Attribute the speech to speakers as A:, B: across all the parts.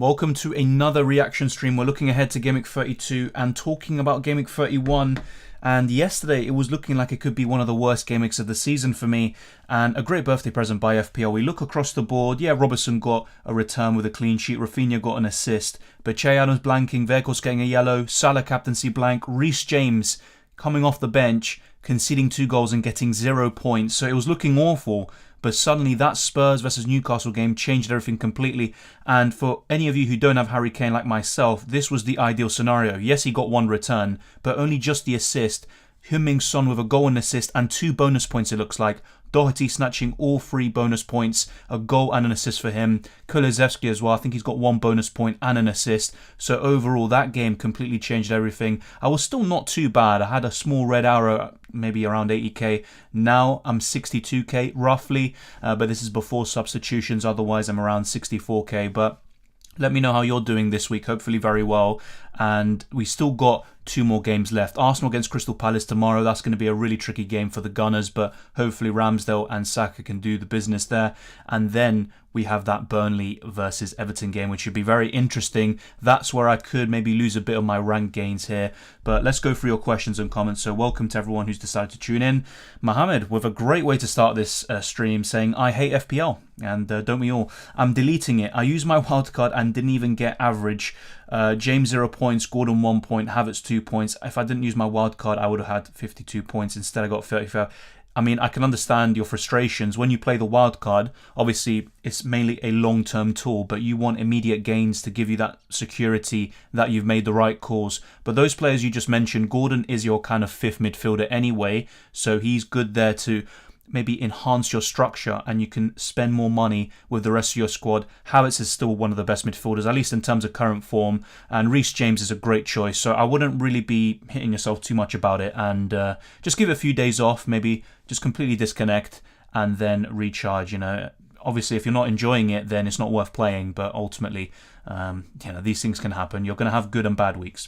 A: Welcome to another reaction stream. We're looking ahead to Gameweek 32 and talking about Gameweek 31. And yesterday it was looking like it could be one of the worst game weeks of the season for me, and a great birthday present by FPL. We look across the board. Yeah, Robertson got a return with a clean sheet. Rafinha got an assist. But Che Adams blanking. Vegas getting a yellow. Salah captaincy blank. Reece James coming off the bench, conceding 2 goals and getting 0 points. So it was looking awful. But suddenly that Spurs versus Newcastle game changed everything completely. And for any of you who don't have Harry Kane like myself, this was the ideal scenario. Yes, he got 1 return, but only just the assist. Heung-min Son with a goal and assist and 2 bonus points, it looks like. Doherty snatching all 3 bonus points, a goal and an assist for him. Kulusevski as well, I think he's got 1 bonus point and an assist. So overall, that game completely changed everything. I was still not too bad. I had a small red arrow, maybe around 80k. Now I'm 62k roughly, but this is before substitutions. Otherwise, I'm around 64k. But let me know how you're doing this week. Hopefully very well. And we still got 2 more games left. Arsenal against Crystal Palace tomorrow. That's going to be a really tricky game for the Gunners, but hopefully Ramsdale and Saka can do the business there. And then we have that Burnley versus Everton game, which should be very interesting. That's where I could maybe lose a bit of my rank gains here. But let's go through your questions and comments. So welcome to everyone who's decided to tune in. Mohammed with a great way to start this stream, saying, I hate FPL. And don't we all? I'm deleting it. I used my wildcard and didn't even get average. James 0 points, Gordon 1 point, Havertz 2 points. If I didn't use my wildcard, I would have had 52 points. Instead, I got 35. I mean, I can understand your frustrations. When you play the wildcard, obviously, it's mainly a long-term tool, but you want immediate gains to give you that security that you've made the right calls. But those players you just mentioned, Gordon is your kind of 5th midfielder anyway, so he's good there to maybe enhance your structure and you can spend more money with the rest of your squad. Havertz is still one of the best midfielders, at least in terms of current form, and Reece James is a great choice. So I wouldn't really be hitting yourself too much about it, and just give it a few days off, maybe just completely disconnect and then recharge. You know, obviously if you're not enjoying it, then it's not worth playing, but ultimately these things can happen. You're going to have good and bad weeks.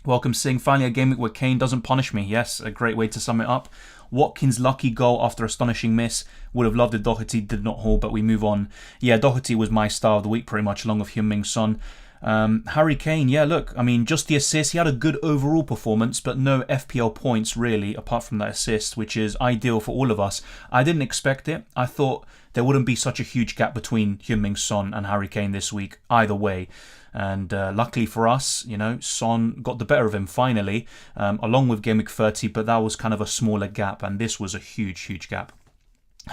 A: Welcome Singh, finally a game week where Kane doesn't punish me. Yes, a great way to sum it up. Watkins' lucky goal after astonishing miss. Would have loved it. Doherty did not haul, but we move on. Yeah, Doherty was my star of the week pretty much, along with Heung-min Son. Harry Kane, yeah, look, I mean, just the assist. He had a good overall performance, but no FPL points really, apart from that assist, which is ideal for all of us. I didn't expect it. I thought there wouldn't be such a huge gap between Heung-min Son and Harry Kane this week, either way. And luckily for us, you know, Son got the better of him finally, along with Gameweek 30, but that was kind of a smaller gap, and this was a huge, huge gap.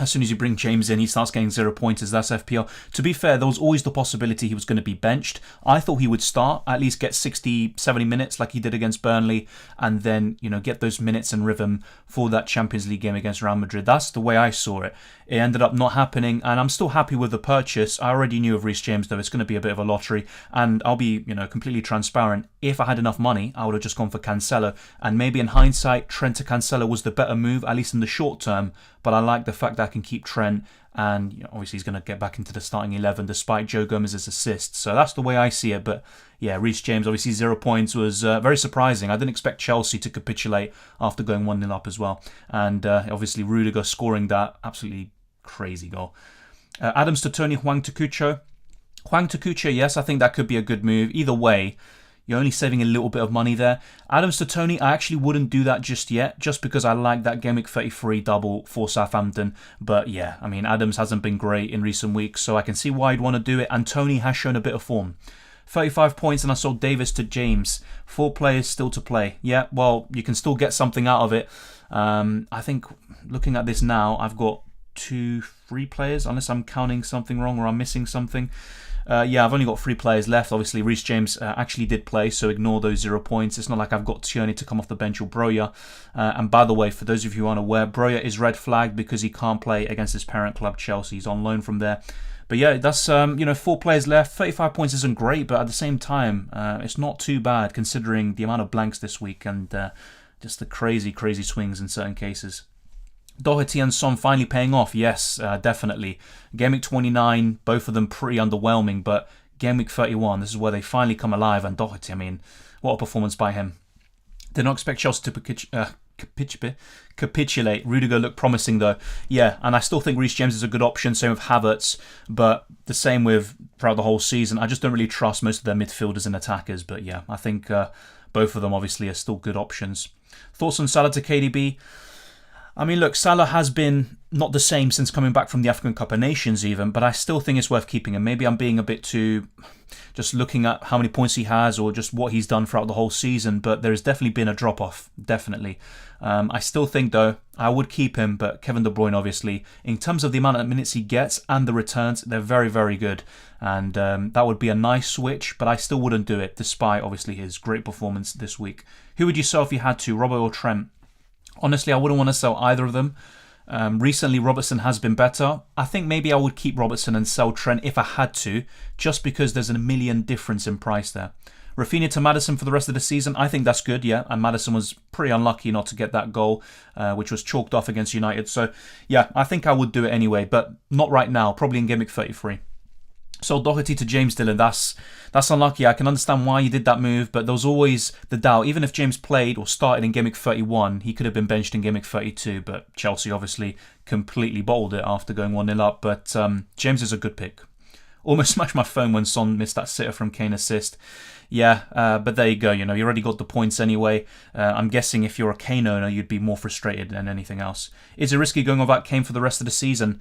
A: As soon as you bring James in, he starts getting 0 pointers. That's FPL. To be fair, there was always the possibility he was going to be benched. I thought he would start, at least get 60, 70 minutes like he did against Burnley, and then, you know, get those minutes and rhythm for that Champions League game against Real Madrid. That's the way I saw it. It ended up not happening, and I'm still happy with the purchase. I already knew of Reece James, though. It's going to be a bit of a lottery, and I'll be, you know, completely transparent. If I had enough money, I would have just gone for Cancelo, and maybe in hindsight, Trent to Cancelo was the better move, at least in the short term. But I like the fact that I can keep Trent, and, you know, obviously he's going to get back into the starting 11 despite Joe Gomez's assist. So that's the way I see it. But yeah, Reece James, obviously 0 points was very surprising. I didn't expect Chelsea to capitulate after going 1-0 up as well. And obviously Rudiger scoring that absolutely crazy goal. Adams to Tony, Hwang to Cucho. Hwang to Cucho, yes, I think that could be a good move. Either way, you're only saving a little bit of money there. Adams to Tony, I actually wouldn't do that just yet, just because I like that Gameweek 33 double for Southampton. But yeah, I mean, Adams hasn't been great in recent weeks, so I can see why you'd want to do it. And Tony has shown a bit of form. 35 points, and I sold Davis to James. 4 players still to play. Yeah, well, you can still get something out of it. I think, looking at this now, I've got 2 free players, unless I'm counting something wrong or I'm missing something. Yeah, I've only got 3 players left. Obviously, Reece James actually did play, so ignore those 0 points. It's not like I've got Tierney to come off the bench or Broja. And by the way, for those of you who aren't aware, Broja is red flagged because he can't play against his parent club, Chelsea. He's on loan from there. But yeah, that's 4 players left. 35 points isn't great, but at the same time, it's not too bad considering the amount of blanks this week and just the crazy, crazy swings in certain cases. Doherty and Son finally paying off. Yes, definitely. Gameweek 29, both of them pretty underwhelming, but Gameweek 31, this is where they finally come alive. And Doherty, I mean, what a performance by him. Did not expect Chelsea to capitulate. Rudiger looked promising though. Yeah, and I still think Reece James is a good option, same with Havertz, but the same with throughout the whole season. I just don't really trust most of their midfielders and attackers, but yeah, I think both of them obviously are still good options. Thoughts on Salah to KDB? I mean, look, Salah has been not the same since coming back from the African Cup of Nations even, but I still think it's worth keeping him. Maybe I'm being a bit too just looking at how many points he has or just what he's done throughout the whole season, but there's definitely been a drop-off, definitely. I still think, though, I would keep him, but Kevin De Bruyne, obviously, in terms of the amount of minutes he gets and the returns, they're very, very good. And that would be a nice switch, but I still wouldn't do it, despite, obviously, his great performance this week. Who would you sell if you had to, Robbo or Trent? Honestly, I wouldn't want to sell either of them. Recently, Robertson has been better. I think maybe I would keep Robertson and sell Trent if I had to, just because there's a million difference in price there. Rafinha to Maddison for the rest of the season, I think that's good, yeah. And Maddison was pretty unlucky not to get that goal, which was chalked off against United. So, yeah, I think I would do it anyway, but not right now, probably in Gameweek 33. So Doherty to James Dillon, that's unlucky. I can understand why you did that move, but there was always the doubt. Even if James played or started in Gameweek 31, he could have been benched in Gameweek 32, but Chelsea obviously completely bottled it after going 1-0 up. But James is a good pick. Almost smashed my phone when Son missed that sitter from Kane assist. Yeah, but there you go. You already got the points anyway. I'm guessing if you're a Kane owner, you'd be more frustrated than anything else. Is it risky going without Kane for the rest of the season?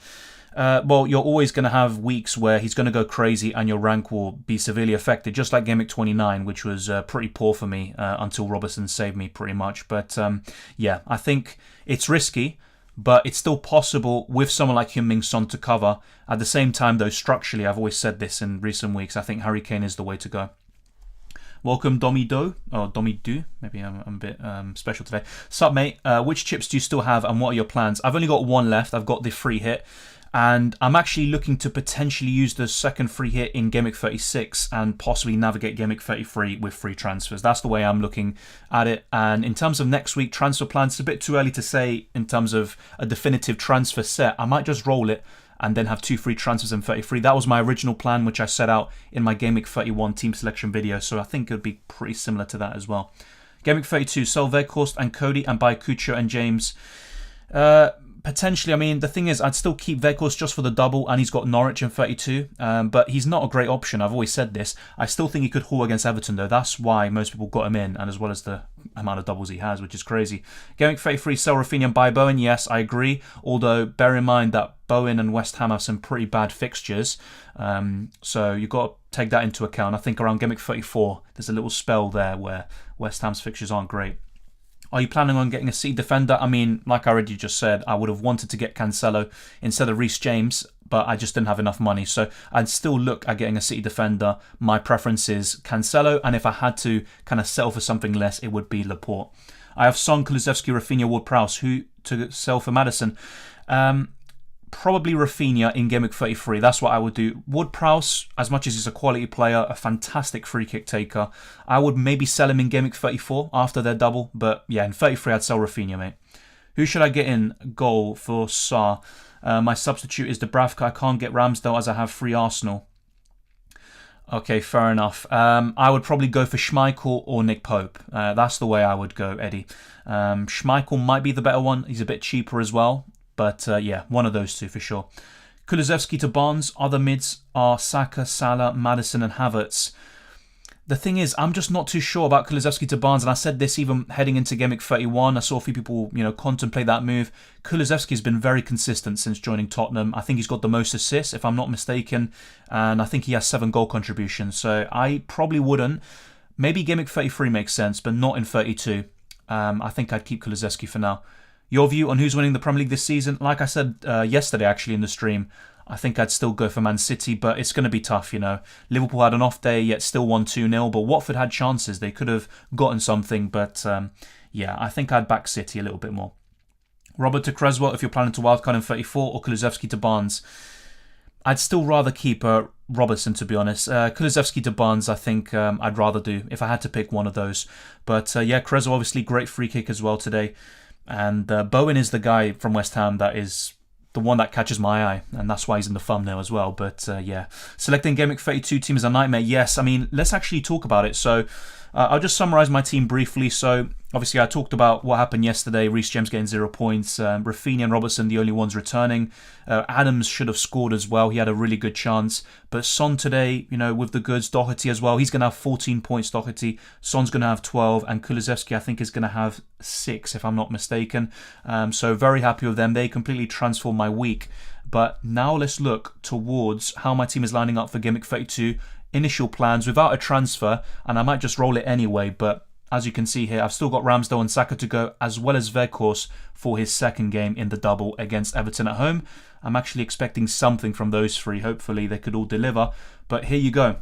A: Well, you're always going to have weeks where he's going to go crazy and your rank will be severely affected, just like Gameweek 29, which was pretty poor for me until Robertson saved me pretty much. But yeah, I think it's risky, but it's still possible with someone like Heung-min Son to cover. At the same time, though, structurally, I've always said this in recent weeks, I think Harry Kane is the way to go. Welcome, Domi Do. Maybe I'm a bit special today. Sup, mate? Which chips do you still have and what are your plans? I've only got one left. I've got the free hit. And I'm actually looking to potentially use the second free hit in Gameweek 36 and possibly navigate Gameweek 33 with free transfers. That's the way I'm looking at it. And in terms of next week transfer plans, it's a bit too early to say in terms of a definitive transfer set. I might just roll it and then have 2 free transfers in 33. That was my original plan, which I set out in my Gameweek 31 team selection video. So I think it would be pretty similar to that as well. Gameweek 32, sell Weghorst and Cody and buy Kucho and James. Potentially, I mean, the thing is, I'd still keep Weghorst just for the double, and he's got Norwich in 32, but he's not a great option. I've always said this. I still think he could haul against Everton, though. That's why most people got him in, and as well as the amount of doubles he has, which is crazy. Gameweek 33, sell Rafinha and buy Bowen. Yes, I agree, although bear in mind that Bowen and West Ham have some pretty bad fixtures, so you've got to take that into account. I think around Gameweek 34, there's a little spell there where West Ham's fixtures aren't great. Are you planning on getting a City defender? I mean, like I already just said, I would have wanted to get Cancelo instead of Reece James, but I just didn't have enough money. So I'd still look at getting a City defender. My preference is Cancelo, and if I had to kind of sell for something less, it would be Laporte. I have Son, Kulusevski, Rafinha, Ward-Prowse. Who to sell for Maddison? Probably Rafinha in Gameweek 33. That's what I would do. Ward-Prowse, as much as he's a quality player, a fantastic free kick taker, I would maybe sell him in Gameweek 34 after their double. But yeah, in 33, I'd sell Rafinha, mate. Who should I get in goal for Saar? My substitute is Dubravka. I can't get Ramsdale as I have free Arsenal. Okay, fair enough. I would probably go for Schmeichel or Nick Pope. That's the way I would go, Eddie. Schmeichel might be the better one. He's a bit cheaper as well. But yeah, one of those two for sure. Kulusevski to Barnes. Other mids are Saka, Salah, Maddison and Havertz. The thing is, I'm just not too sure about Kulusevski to Barnes, and I said this even heading into Gameweek 31. I saw a few people, contemplate that move. Kulusevski has been very consistent since joining Tottenham. I think he's got the most assists, if I'm not mistaken, and I think he has 7 goal contributions. So I probably wouldn't. Maybe Gameweek 33 makes sense, but not in 32. I think I'd keep Kulusevski for now. Your view on who's winning the Premier League this season? Like I said yesterday, actually, in the stream, I think I'd still go for Man City, but it's going to be tough, Liverpool had an off day, yet still won 2-0, but Watford had chances. They could have gotten something, but yeah, I think I'd back City a little bit more. Robert to Creswell, if you're planning to wildcard in 34, or Kulusevski to Barnes. I'd still rather keep Robertson, to be honest. Kulusevski to Barnes, I think I'd rather do, if I had to pick one of those. But yeah, Creswell, obviously, great free kick as well today. And Bowen is the guy from West Ham that is the one that catches my eye, and that's why he's in the thumbnail as well. But yeah, selecting Gameweek 32 team is a nightmare. Yes, I mean, let's actually talk about it. So I'll just summarise my team briefly. So obviously I talked about what happened yesterday. Reece James getting 0 points. Rafinha and Robertson the only ones returning. Adams should have scored as well. He had a really good chance. But Son today, with the goods. Doherty as well. He's going to have 14 points, Doherty. Son's going to have 12. And Kulusevski, I think, is going to have 6, if I'm not mistaken. So very happy with them. They completely transformed my week. But now let's look towards how my team is lining up for Gameweek 32. Initial plans without a transfer, and I might just roll it anyway, but as you can see here, I've still got Ramsdale and Saka to go, as well as Weghorst for his second game in the double against Everton at home. I'm actually expecting something from those three. Hopefully they could all deliver, but here you go.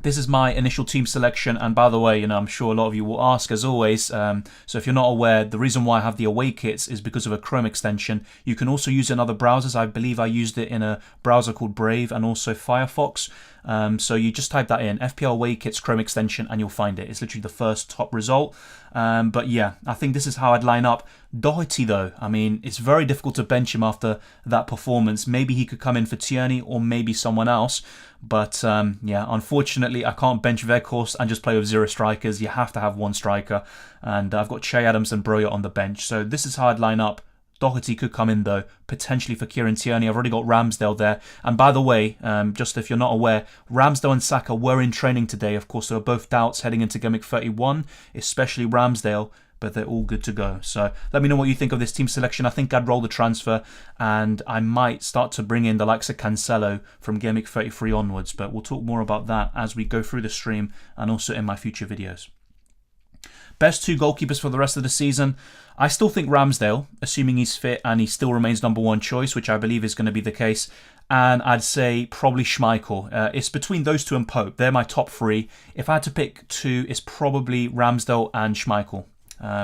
A: This is my initial team selection, and by the way, I'm sure a lot of you will ask, as always, so if you're not aware, the reason why I have the away kits is because of a Chrome extension. You can also use it in other browsers. I believe I used it in a browser called Brave and also Firefox. So you just type that in, FPL away kits Chrome extension, and you'll find it. It's literally the first top result. But yeah, I think this is how I'd line up. Doherty though, it's very difficult to bench him after that performance. Maybe he could come in for Tierney or maybe someone else. But yeah, unfortunately, I can't bench Weghorst and just play with 0 strikers. You have to have 1 striker. And I've got Che Adams and Broja on the bench. So this is how I'd line up. Doherty could come in though, potentially for Kieran Tierney. I've already got Ramsdale there. And by the way, just if you're not aware, Ramsdale and Saka were in training today. Of course, there were both doubts heading into Gameweek 31, especially Ramsdale, but they're all good to go. So let me know what you think of this team selection. I think I'd roll the transfer, and I might start to bring in the likes of Cancelo from Gameweek 33 onwards, but we'll talk more about that as we go through the stream and also in my future videos. Best 2 goalkeepers for the rest of the season. I still think Ramsdale, assuming he's fit and he still remains #1 choice, which I believe is going to be the case. And I'd say probably Schmeichel. It's between those 2 and Pope. They're my top 3. If I had to pick 2, it's probably Ramsdale and Schmeichel.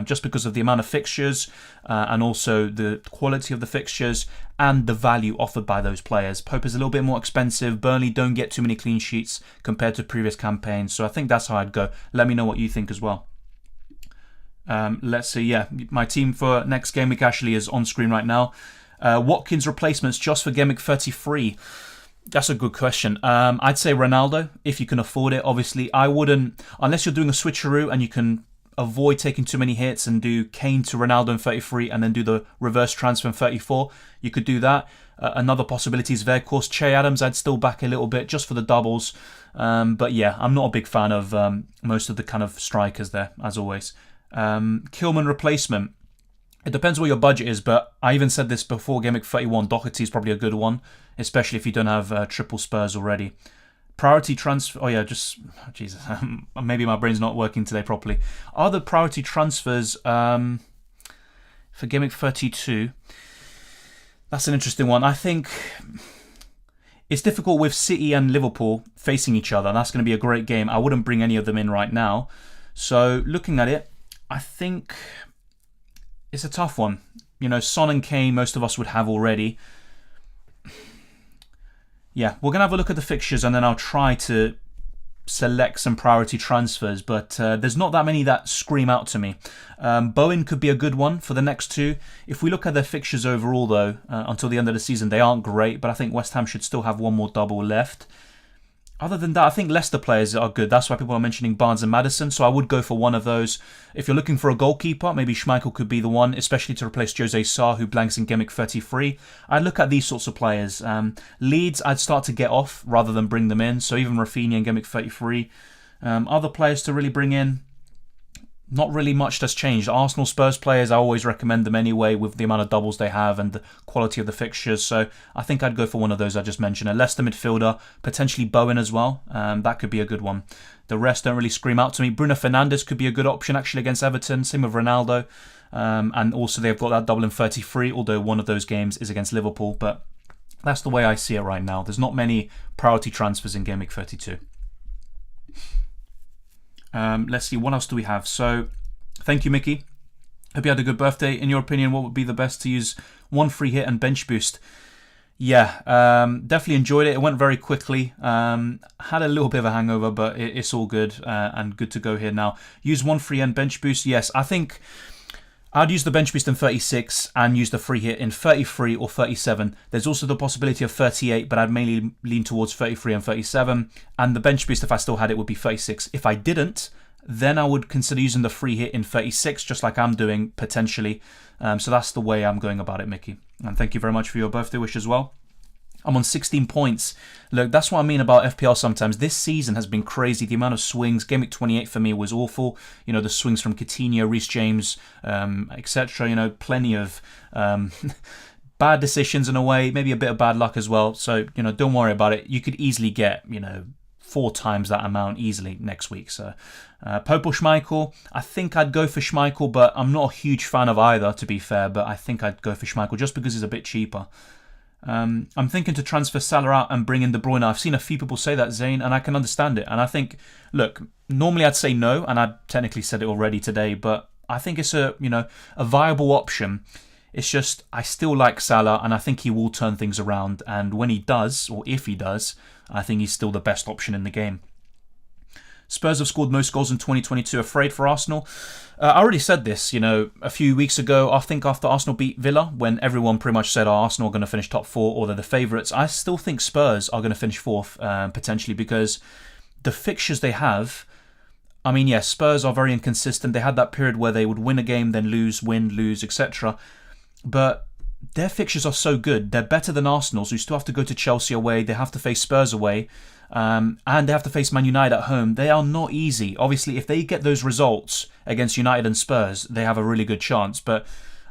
A: Just because of the amount of fixtures and also the quality of the fixtures and the value offered by those players. Pope is a little bit more expensive. Burnley don't get too many clean sheets compared to previous campaigns. So I think that's how I'd go. Let me know what you think as well. Let's see, yeah, my team for next game week actually is on screen right now. Watkins replacements just for Gameweek 33. That's a good question. I'd say Ronaldo, if you can afford it. Obviously, I wouldn't, unless you're doing a switcheroo and you can avoid taking too many hits and do Kane to Ronaldo in 33 and then do the reverse transfer in 34. You could do that. Another possibility is Weghorst. Che Adams, I'd still back a little bit just for the doubles. But yeah, I'm not a big fan of most of the kind of strikers there, as always. Kilman replacement. It depends what your budget is, but I even said this before Gameweek 31. Doherty is probably a good one, especially if you don't have triple Spurs already. Priority transfer. Oh yeah, just Jesus. Maybe my brain's not working today properly. Are the priority transfers for Gameweek 32? That's an interesting one. I think it's difficult with City and Liverpool facing each other. That's going to be a great game. I wouldn't bring any of them in right now. So looking at it, I think it's a tough one. Son and Kane, most of us would have already. Yeah, we're going to have a look at the fixtures and then I'll try to select some priority transfers, but there's not that many that scream out to me. Bowen could be a good one for the next 2. If we look at their fixtures overall though, until the end of the season, they aren't great, but I think West Ham should still have 1 more double left. Other than that, I think Leicester players are good. That's why people are mentioning Barnes and Maddison, so I would go for one of those. If you're looking for a goalkeeper, maybe Schmeichel could be the one, especially to replace Jose Sarr, who blanks in Gameweek 33. I'd look at these sorts of players. Leeds, I'd start to get off rather than bring them in, so even Rafinha in Gameweek 33. Other players to really bring in, not really much that's changed. Arsenal, Spurs players, I always recommend them anyway with the amount of doubles they have and the quality of the fixtures. So I think I'd go for one of those I just mentioned. A Leicester midfielder, potentially Bowen as well. That could be a good one. The rest don't really scream out to me. Bruno Fernandes could be a good option actually against Everton. Same with Ronaldo. And also they've got that double in 33, although one of those games is against Liverpool. But that's the way I see it right now. There's not many priority transfers in Gameweek 32. Let's see, what else do we have? So, thank you, Mickey. Hope you had a good birthday. In your opinion, what would be the best to use 1 free hit and bench boost? Yeah, definitely enjoyed it. It went very quickly. Had a little bit of a hangover, but it's all good and good to go here now. Use 1 free and bench boost. Yes, I think I'd use the bench boost in 36 and use the free hit in 33 or 37. There's also the possibility of 38, but I'd mainly lean towards 33 and 37. And the bench boost, if I still had it, would be 36. If I didn't, then I would consider using the free hit in 36, just like I'm doing potentially. So that's the way I'm going about it, Mickey. And thank you very much for your birthday wish as well. I'm on 16 points. Look, that's what I mean about FPL sometimes. This season has been crazy. The amount of swings. Game week 28 for me was awful. You know, the swings from Coutinho, Reece James, etc. You know, plenty of bad decisions in a way. Maybe a bit of bad luck as well. So, you know, don't worry about it. You could easily get, you know, 4 times that amount easily next week. So, Pope or Schmeichel? I think I'd go for Schmeichel, but I'm not a huge fan of either, to be fair. But I think I'd go for Schmeichel just because he's a bit cheaper. I'm thinking to transfer Salah out and bring in De Bruyne. I've seen a few people say that, Zane, and I can understand it. And I think, look, normally I'd say no, and I technically said it already today, but I think it's a viable option. It's just I still like Salah, and I think he will turn things around. And when he does, or if he does, I think he's still the best option in the game. Spurs have scored most goals in 2022. Afraid for Arsenal? I already said this, a few weeks ago. I think after Arsenal beat Villa, when everyone pretty much said, Arsenal are going to finish top 4 or they're the favourites, I still think Spurs are going to finish 4th, potentially, because the fixtures they have, I mean, yes, Spurs are very inconsistent. They had that period where they would win a game, then lose, win, lose, etc. But their fixtures are so good. They're better than Arsenal's, who still have to go to Chelsea away. They have to face Spurs away. And they have to face Man United at home. They are not easy. Obviously, if they get those results against United and Spurs, they have a really good chance. But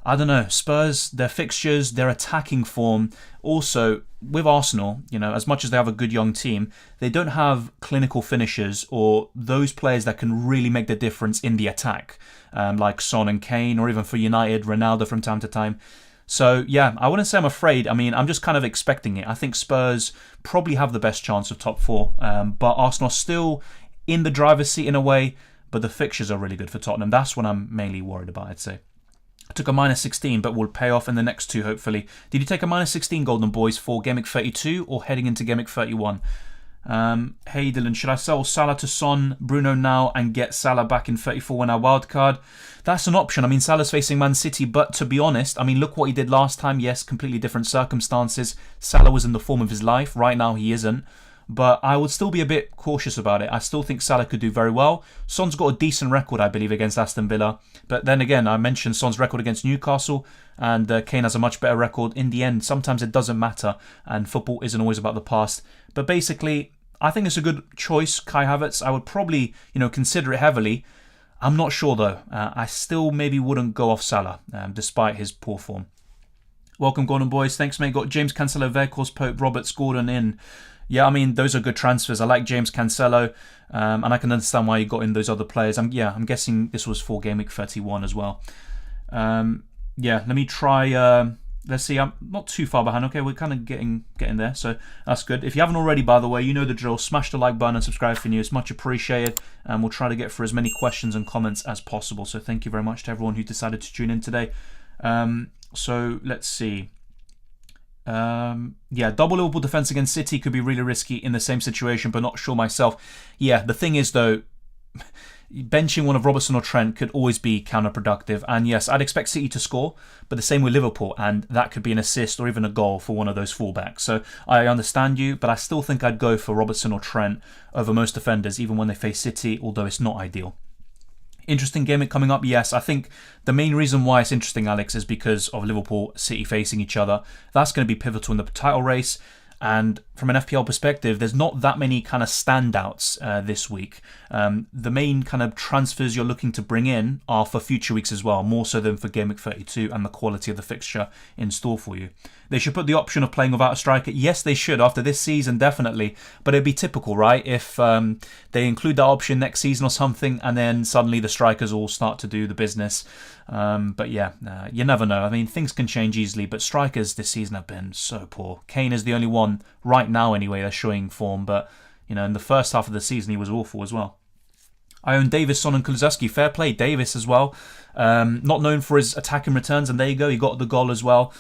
A: I don't know. Spurs, their fixtures, their attacking form. Also, with Arsenal, as much as they have a good young team, they don't have clinical finishers or those players that can really make the difference in the attack, like Son and Kane, or even for United, Ronaldo from time to time. So, yeah, I wouldn't say I'm afraid. I mean, I'm just kind of expecting it. I think Spurs probably have the best chance of top 4. But Arsenal are still in the driver's seat in a way. But the fixtures are really good for Tottenham. That's what I'm mainly worried about, I'd say. I took a minus 16, but will pay off in the next 2, hopefully. Did you take a minus 16, Golden Boys, for Game Week 32 or heading into Game Week 31? Hey Dylan, should I sell Salah to Son, Bruno now and get Salah back in 34 when I wildcard? That's an option. I mean, Salah's facing Man City, but to be honest, I mean, look what he did last time. Yes, completely different circumstances. Salah was in the form of his life. Right now, he isn't. But I would still be a bit cautious about it. I still think Salah could do very well. Son's got a decent record, I believe, against Aston Villa. But then again, I mentioned Son's record against Newcastle, and Kane has a much better record. In the end, sometimes it doesn't matter, and football isn't always about the past. But basically, I think it's a good choice, Kai Havertz. I would probably, consider it heavily. I'm not sure, though. I still maybe wouldn't go off Salah, despite his poor form. Welcome, Gordon Boys. Thanks, mate. Got James Cancelo, Vehicle, Pope, Roberts, Gordon in. Yeah, I mean, those are good transfers. I like James Cancelo, and I can understand why you got in those other players. I'm guessing this was for Game Week 31 as well. Let me try... let's see, I'm not too far behind. Okay, we're kind of getting there, so that's good. If you haven't already, by the way, you know the drill. Smash the like button and subscribe if you're new. It's much appreciated, and we'll try to get through as many questions and comments as possible. So thank you very much to everyone who decided to tune in today. So let's see. Double Liverpool defence against City could be really risky in the same situation, but not sure myself. Yeah, the thing is, though, benching one of Robertson or Trent could always be counterproductive. And yes, I'd expect City to score, but the same with Liverpool, and that could be an assist or even a goal for one of those fullbacks. So I understand you, but I still think I'd go for Robertson or Trent over most defenders, even when they face City, although it's not ideal. Interesting game coming up, yes. I think the main reason why it's interesting, Alex, is because of Liverpool, City facing each other. That's going to be pivotal in the title race. And from an FPL perspective, there's not that many kind of standouts this week. The main kind of transfers you're looking to bring in are for future weeks as well, more so than for Game Week 32 and the quality of the fixture in store for you. They should put the option of playing without a striker. Yes, they should after this season, definitely. But it'd be typical, right? If they include that option next season or something, and then suddenly the strikers all start to do the business. But yeah, you never know. I mean, things can change easily, but strikers this season have been so poor. Kane is the only one right now, anyway, that's showing form. But in the first half of the season, he was awful as well. I own Davis, Son and Kulusevski. Fair play, Davis as well. Not known for his attacking returns, and there you go, he got the goal as well.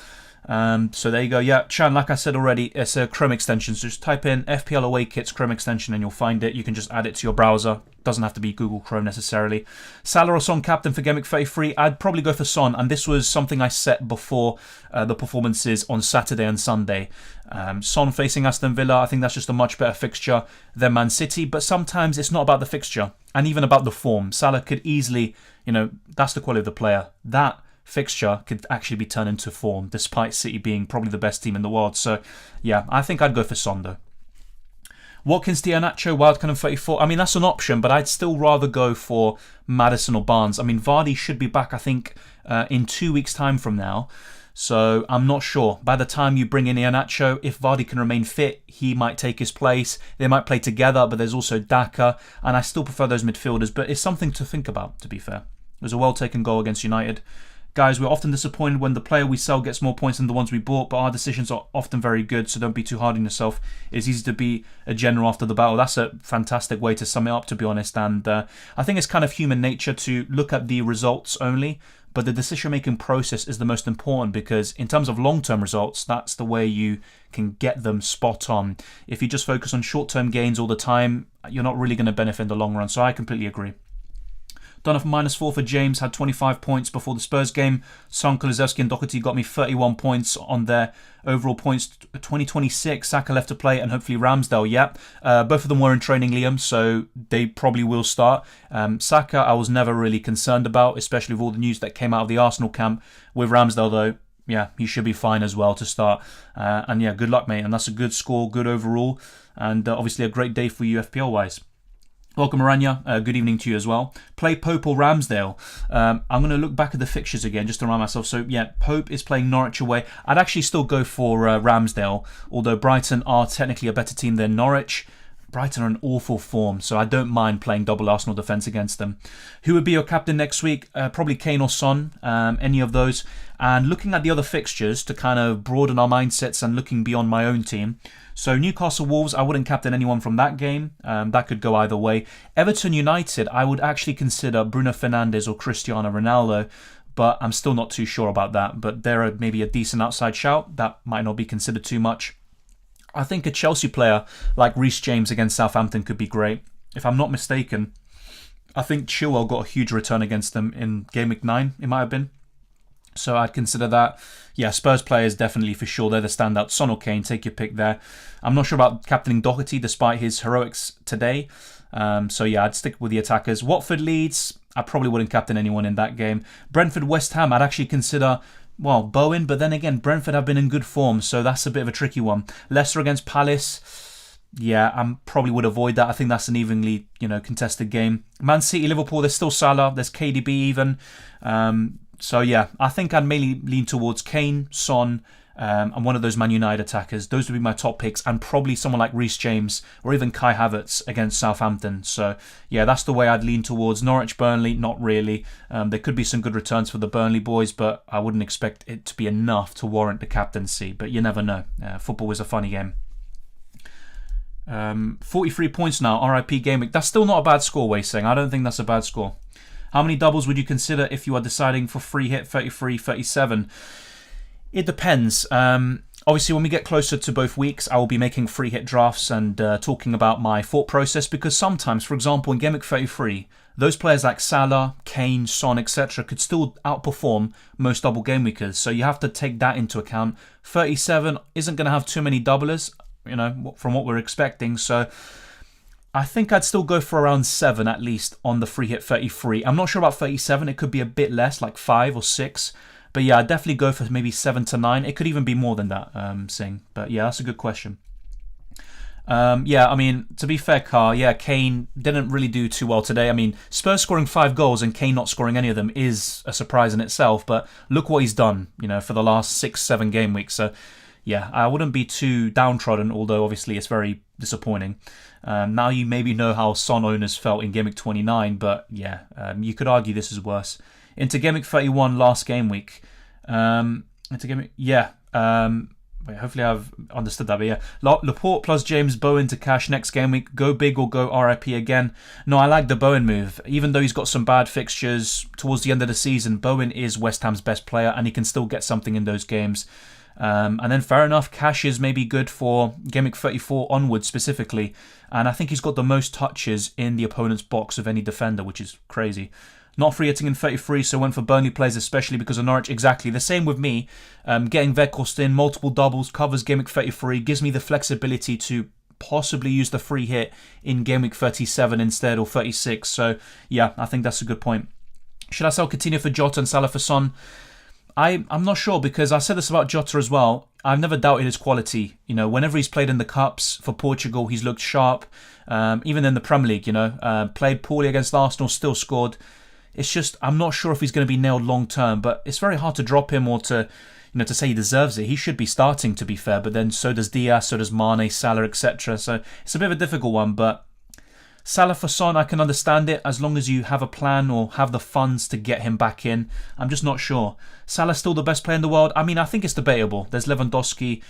A: So there you go. Yeah, Chan, like I said already, it's a Chrome extension. So just type in FPL Away Kits Chrome extension and you'll find it. You can just add it to your browser. Doesn't have to be Google Chrome necessarily. Salah or Son captain for Gameweek 33? I'd probably go for Son, and this was something I set before the performances on Saturday and Sunday. Son facing Aston Villa, I think that's just a much better fixture than Man City, but sometimes it's not about the fixture and even about the form. Salah could easily, that's the quality of the player. That fixture could actually be turned into form, despite City being probably the best team in the world. So, yeah, I think I'd go for Son, though. Watkins, Iheanacho, wildcard in 34. I mean, that's an option, but I'd still rather go for Maddison or Barnes. I mean, Vardy should be back, I think, in 2 weeks' time from now. So I'm not sure. By the time you bring in Iheanacho, if Vardy can remain fit, he might take his place. They might play together, but there's also Daka, and I still prefer those midfielders. But it's something to think about, to be fair. It was a well-taken goal against United. Guys, we're often disappointed when the player we sell gets more points than the ones we bought, but our decisions are often very good, so don't be too hard on yourself. It's easy to be a general after the battle. That's a fantastic way to sum it up, to be honest, and I think it's kind of human nature to look at the results only, but the decision-making process is the most important, because in terms of long-term results, that's the way you can get them spot on. If you just focus on short-term gains all the time, you're not really going to benefit in the long run, so I completely agree. Done off -4 for James, had 25 points before the Spurs game. Son, Kulusevski and Doherty got me 31 points on their overall points. 2026, Saka left to play, and hopefully Ramsdale, yeah. Both of them were in training, Liam, so they probably will start. Saka, I was never really concerned about, especially with all the news that came out of the Arsenal camp. With Ramsdale, though, yeah, he should be fine as well to start. And yeah, good luck, mate. And that's a good score, good overall, and obviously a great day for you FPL-wise. Welcome, Aranya. Good evening to you as well. Play Pope or Ramsdale. I'm going to look back at the fixtures again just to remind myself. So, yeah, Pope is playing Norwich away. I'd actually still go for Ramsdale, although Brighton are technically a better team than Norwich. Brighton are in awful form, so I don't mind playing double Arsenal defence against them. Who would be your captain next week? Probably Kane or Son, any of those. And looking at the other fixtures to kind of broaden our mindsets and looking beyond my own team. So Newcastle Wolves, I wouldn't captain anyone from that game. That could go either way. Everton United, I would actually consider Bruno Fernandes or Cristiano Ronaldo, but I'm still not too sure about that. But they're maybe a decent outside shout. That might not be considered too much. I think a Chelsea player like Reece James against Southampton could be great. If I'm not mistaken, I think Chilwell got a huge return against them in Game Week 9, it might have been. So I'd consider that. Yeah, Spurs players definitely for sure. They're the standout. Son or Kane, take your pick there. I'm not sure about captaining Doherty despite his heroics today. So yeah, I'd stick with the attackers. Watford Leeds, I probably wouldn't captain anyone in that game. Brentford West Ham, I'd actually consider, well, Bowen, but then again, Brentford have been in good form, so that's a bit of a tricky one. Leicester against Palace, yeah, I probably would avoid that. I think that's an evenly, contested game. Man City, Liverpool, there's still Salah, there's KDB even. So yeah, I think I'd mainly lean towards Kane, Son, and one of those Man United attackers. Those would be my top picks, and probably someone like Reece James or even Kai Havertz against Southampton. So yeah, that's the way I'd lean towards. Norwich, Burnley, not really. There could be some good returns for the Burnley boys, but I wouldn't expect it to be enough to warrant the captaincy. But you never know. Football is a funny game. 43 points now, RIP Gameweek. That's still not a bad score, Wasting. I don't think that's a bad score. How many doubles would you consider if you are deciding for free hit 33, 37? It depends. Obviously, when we get closer to both weeks, I will be making free hit drafts and talking about my thought process, because sometimes, for example, in Gameweek 33, those players like Salah, Kane, Son, etc. could still outperform most double game weekers. So you have to take that into account. 37 isn't going to have too many doublers, from what we're expecting. So I think I'd still go for around 7 at least on the free hit 33. I'm not sure about 37. It could be a bit less, like 5 or 6. But yeah, I'd definitely go for maybe 7 to 9. It could even be more than that, Singh. But yeah, that's a good question. Yeah, I mean, to be fair, Carr, yeah, Kane didn't really do too well today. I mean, Spurs scoring 5 goals and Kane not scoring any of them is a surprise in itself. But look what he's done, for the last 6-7 game weeks. So yeah, I wouldn't be too downtrodden, although obviously it's very disappointing. Now you maybe know how Son owners felt in Game Week 29, but yeah, you could argue this is worse. Into Game Week 31 last game week. Hopefully I've understood that, but yeah. Laporte plus James Bowen to cash next game week. Go big or go RIP again. No, I like the Bowen move. Even though he's got some bad fixtures towards the end of the season, Bowen is West Ham's best player and he can still get something in those games. And then fair enough, cash is maybe good for Game Week 34 onwards specifically. And I think he's got the most touches in the opponent's box of any defender, which is crazy. Not free hitting in 33, so went for Burnley players, especially because of Norwich. Exactly the same with me. Getting Weghorst in, multiple doubles, covers Game Week 33, gives me the flexibility to possibly use the free hit in Game Week 37 instead, or 36. So yeah, I think that's a good point. Should I sell Coutinho for Jota and Salah for Son? I'm not sure, because I said this about Jota as well. I've never doubted his quality. You know, whenever he's played in the Cups for Portugal, he's looked sharp. Even in the Premier League, you know, played poorly against Arsenal, still scored. It's just, I'm not sure if he's going to be nailed long term, but it's very hard to drop him or to, you know, to say he deserves it. He should be starting, to be fair, but then so does Diaz, so does Mane, Salah, etc. So it's a bit of a difficult one, but Salah for Son, I can understand it as long as you have a plan or have the funds to get him back in. I'm just not sure. Salah's still the best player in the world. I mean, I think it's debatable. There's Lewandowski.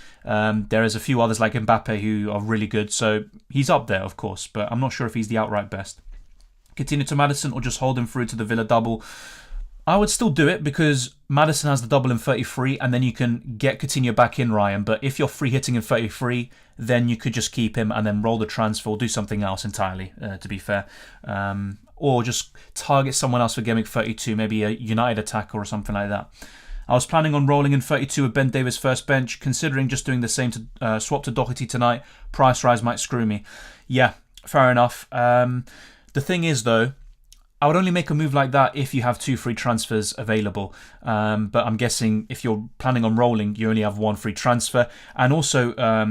A: There is a few others like Mbappe who are really good. So he's up there, of course, but I'm not sure if he's the outright best. Continue to Maddison or just hold him through to the Villa double. I would still do it because Maddison has the double in 33 and then you can get Coutinho back in, Ryan. But if you're free hitting in 33, then you could just keep him and then roll the transfer or do something else entirely, to be fair. Or just target someone else for Game Week 32, maybe a United attacker or something like that. I was planning on rolling in 32 with Ben Davies first bench, considering just doing the same to swap to Doherty tonight. Price rise might screw me. Yeah, fair enough. The thing is, though, I would only make a move like that if you have 2 free transfers available. But I'm guessing if you're planning on rolling, you only have 1 free transfer. And also,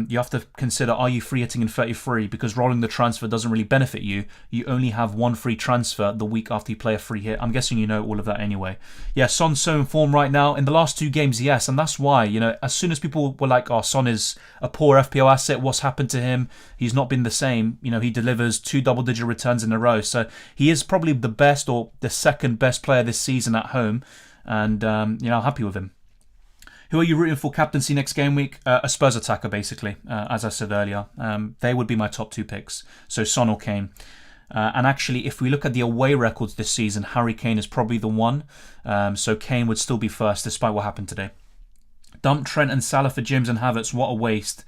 A: you have to consider, are you free hitting in 33? Because rolling the transfer doesn't really benefit you. You only have 1 free transfer the week after you play a free hit. I'm guessing you know all of that anyway. Yeah, Son's so in form right now. In the last 2 games, yes. And that's why, you know, as soon as people were like, oh, Son is a poor FPL asset, what's happened to him? He's not been the same. You know, he delivers 2 double-digit returns in a row. So he is probably the best or the second best player this season at home. And, you know, I'm happy with him. Who are you rooting for captaincy next game week? A Spurs attacker, basically, as I said earlier. They would be my top 2 picks. So Son or Kane. And actually, if we look at the away records this season, Harry Kane is probably the one. So Kane would still be first, despite what happened today. Dump Trent and Salah for James and Havertz. What a waste.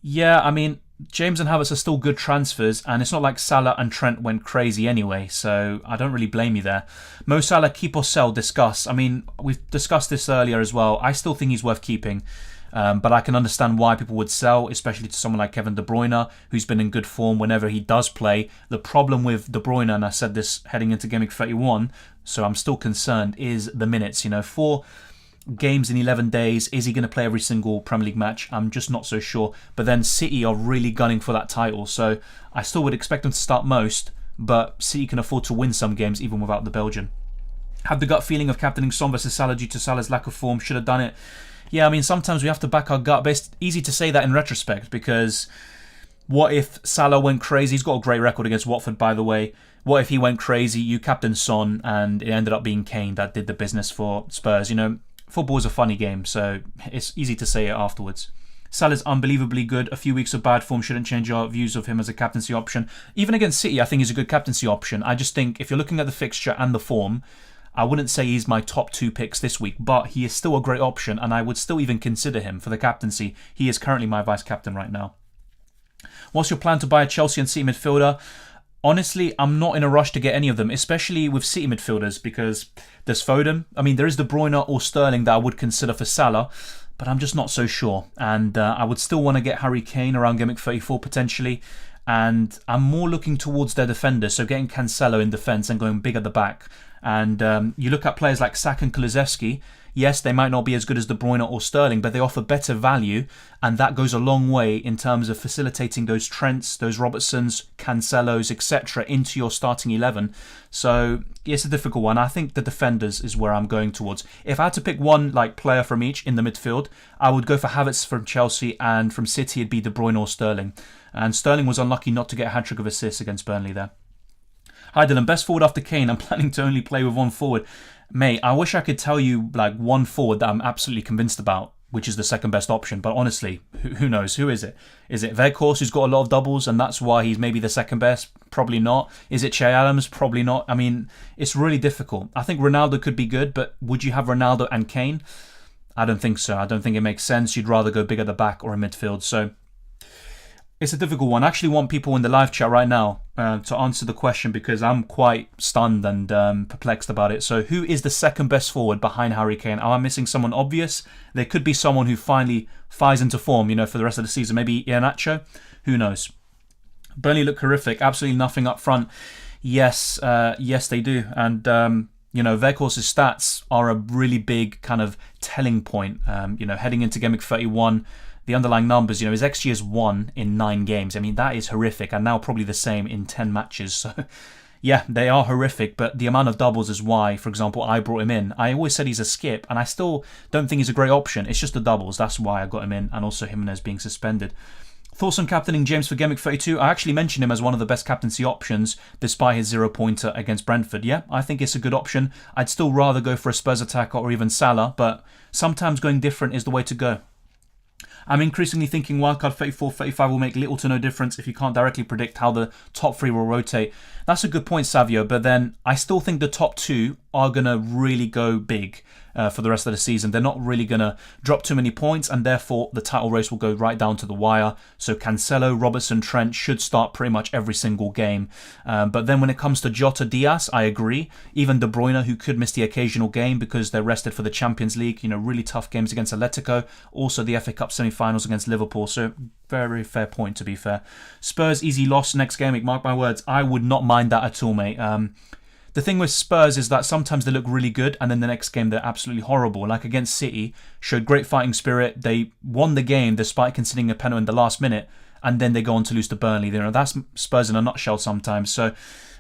A: Yeah, I mean, James and Havertz are still good transfers, and it's not like Salah and Trent went crazy anyway, so I don't really blame you there. Mo Salah, keep or sell, discuss. I mean, we've discussed this earlier as well. I still think he's worth keeping, but I can understand why people would sell, especially to someone like Kevin De Bruyne, who's been in good form whenever he does play. The problem with De Bruyne, and I said this heading into Game Week 31, so I'm still concerned, is the minutes. You know, 4 games in 11 days. Is he going to play every single Premier League match? I'm just not so sure. But then City are really gunning for that title, so I still would expect them to start most, but City can afford to win some games even without the Belgian. Had the gut feeling of captaining Son versus Salah due to Salah's lack of form. Should have done it. Yeah, I mean, sometimes we have to back our gut, but it's easy to say that in retrospect, because what if Salah went crazy? He's got a great record against Watford, by the way. What if he went crazy, you captained Son, and it ended up being Kane that did the business for Spurs? You know, football is a funny game, so it's easy to say it afterwards. Salah's unbelievably good. A few weeks of bad form shouldn't change our views of him as a captaincy option. Even against City, I think he's a good captaincy option. I just think if you're looking at the fixture and the form, I wouldn't say he's my top 2 picks this week, but he is still a great option, and I would still even consider him for the captaincy. He is currently my vice-captain right now. What's your plan to buy a Chelsea and City midfielder? Honestly, I'm not in a rush to get any of them, especially with City midfielders, because there's Foden. I mean, there is De Bruyne or Sterling that I would consider for Salah, but I'm just not so sure. And I would still want to get Harry Kane around Game Week 34 potentially. And I'm more looking towards their defenders, so getting Cancelo in defence and going big at the back. And you look at players like Saka and Kulusevski. Yes, they might not be as good as De Bruyne or Sterling, but they offer better value, and that goes a long way in terms of facilitating those Trents, those Robertsons, Cancelos, etc. into your starting 11. So it's a difficult one. I think the defenders is where I'm going towards. If I had to pick one player from each in the midfield, I would go for Havertz from Chelsea, and from City it'd be De Bruyne or Sterling. And Sterling was unlucky not to get a hat-trick of assists against Burnley there. Hi Dylan, best forward after Kane. I'm planning to only play with 1 forward. Mate, I wish I could tell you 1 forward that I'm absolutely convinced about, which is the second best option. But honestly, who knows? Who is it? Is it Weghorst, who's got a lot of doubles, and that's why he's maybe the second best? Probably not. Is it Che Adams? Probably not. I mean, it's really difficult. I think Ronaldo could be good, but would you have Ronaldo and Kane? I don't think so. I don't think it makes sense. You'd rather go big at the back or in midfield. So it's a difficult one. I actually want people in the live chat right now to answer the question because I'm quite stunned and perplexed about it. So who is the second best forward behind Harry Kane? Am I missing someone obvious? There could be someone who finally fires into form, for the rest of the season. Maybe Iheanacho? Who knows? Burnley look horrific. Absolutely nothing up front. Yes, they do. And, Weghorst's stats are a really big kind of telling point. Heading into Gameweek 31, the underlying numbers, his XG is 1 in 9 games. I mean, that is horrific. And now probably the same in 10 matches. So, yeah, they are horrific. But the amount of doubles is why, for example, I brought him in. I always said he's a skip. And I still don't think he's a great option. It's just the doubles. That's why I got him in. And also Jimenez being suspended. Thoughts on captaining James for Gameweek 32? I actually mentioned him as one of the best captaincy options despite his 0-pointer against Brentford. Yeah, I think it's a good option. I'd still rather go for a Spurs attacker or even Salah, but sometimes going different is the way to go. I'm increasingly thinking wildcard 34-35 will make little to no difference if you can't directly predict how the top 3 will rotate. That's a good point, Savio, but then I still think the top 2 are going to really go big for the rest of the season. They're not really going to drop too many points, and therefore the title race will go right down to the wire. So Cancelo, Robertson, Trent should start pretty much every single game. But then when it comes to Jota, Diaz, I agree. Even De Bruyne, who could miss the occasional game because they're rested for the Champions League. Really tough games against Atletico. Also the FA Cup semi-finals against Liverpool. So very fair point, to be fair. Spurs, easy loss next game week. Mark my words. I would not mind that at all, mate. The thing with Spurs is that sometimes they look really good and then the next game they're absolutely horrible. Like against City, showed great fighting spirit. They won the game despite conceding a penalty in the last minute, and then they go on to lose to Burnley. That's Spurs in a nutshell sometimes. So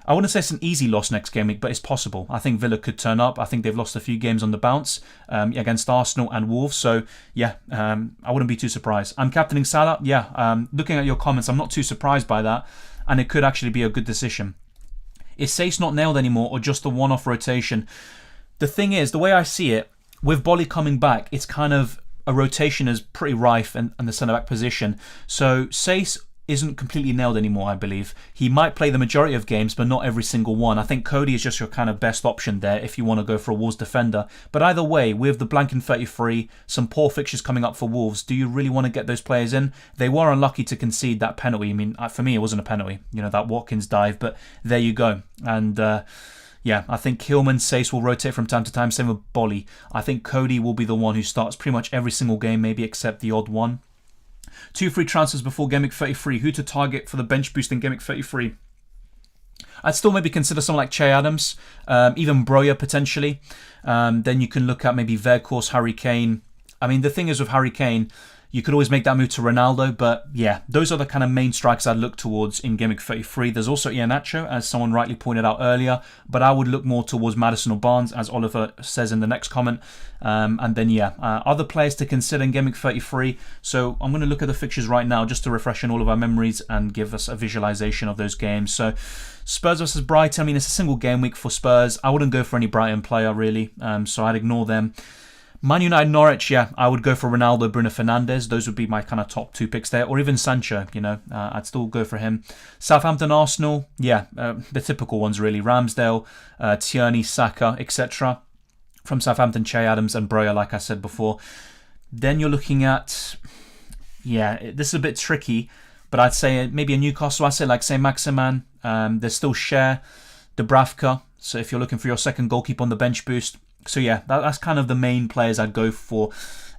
A: I wouldn't say it's an easy loss next game week, but it's possible. I think Villa could turn up. I think they've lost a few games on the bounce against Arsenal and Wolves. So yeah, I wouldn't be too surprised. I'm captaining Salah. Yeah, looking at your comments, I'm not too surprised by that, and it could actually be a good decision. Is Sace not nailed anymore or just a one-off rotation? The thing is, the way I see it, with Bolly coming back, it's kind of a rotation is pretty rife in the centre-back position. So Sace isn't completely nailed anymore, I believe. He might play the majority of games, but not every single one. I think Cody is just your kind of best option there if you want to go for a Wolves defender. But either way, with the blank in 33, some poor fixtures coming up for Wolves, do you really want to get those players in? They were unlucky to concede that penalty. I mean, for me, it wasn't a penalty, that Watkins dive, but there you go. And yeah, I think Hillman, Sace will rotate from time to time, same with Bolly. I think Cody will be the one who starts pretty much every single game, maybe except the odd one. 2 free transfers before Gameweek 33. Who to target for the bench boost in Gameweek 33? I'd still maybe consider someone like Che Adams, even Broja potentially. Then you can look at maybe Weghorst, Harry Kane. I mean, the thing is with Harry Kane, you could always make that move to Ronaldo, but yeah, those are the kind of main strikes I'd look towards in Gameweek 33. There's also Iheanacho, as someone rightly pointed out earlier, but I would look more towards Maddison or Barnes, as Oliver says in the next comment. And then, yeah, other players to consider in Gameweek 33. So I'm going to look at the fixtures right now just to refresh in all of our memories and give us a visualization of those games. So Spurs versus Brighton, I mean, it's a single game week for Spurs. I wouldn't go for any Brighton player, really, so I'd ignore them. Man United, Norwich, yeah, I would go for Ronaldo, Bruno Fernandes. Those would be my kind of top 2 picks there. Or even Sancho, I'd still go for him. Southampton, Arsenal, yeah, the typical ones really. Ramsdale, Tierney, Saka, etc. From Southampton, Che Adams and Broja, like I said before. Then you're looking at, yeah, this is a bit tricky, but I'd say maybe a Newcastle asset like Saint-Maximin. There's still Cher, Dubravka. So if you're looking for your second goalkeeper on the bench boost. So yeah, that's kind of the main players I'd go for.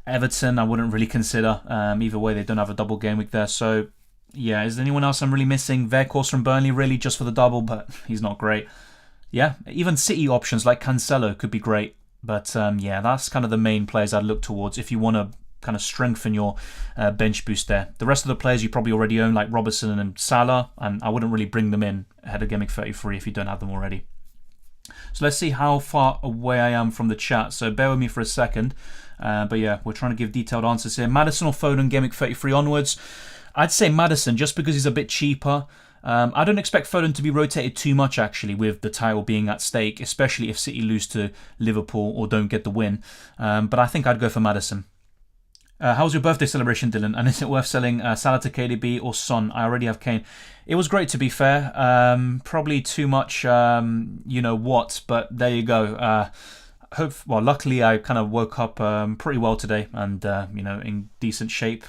A: Everton, I wouldn't really consider. Either way, they don't have a double game week there. So yeah, is there anyone else I'm really missing? Weghorst from Burnley, really, just for the double, but he's not great. Yeah, even City options like Cancelo could be great. But yeah, that's kind of the main players I'd look towards if you want to kind of strengthen your bench boost there. The rest of the players you probably already own, like Robertson and Salah, and I wouldn't really bring them in ahead of Gameweek 33 if you don't have them already. So let's see how far away I am from the chat. So bear with me for a second. But yeah, we're trying to give detailed answers here. Maddison or Foden, Gameweek 33 onwards. I'd say Maddison just because he's a bit cheaper. I don't expect Foden to be rotated too much actually with the title being at stake, especially if City lose to Liverpool or don't get the win. But I think I'd go for Maddison. How was your birthday celebration, Dylan? And is it worth selling Salah to KDB or Son? I already have Kane. It was great, to be fair. Probably too much, but there you go. luckily I kind of woke up pretty well today and in decent shape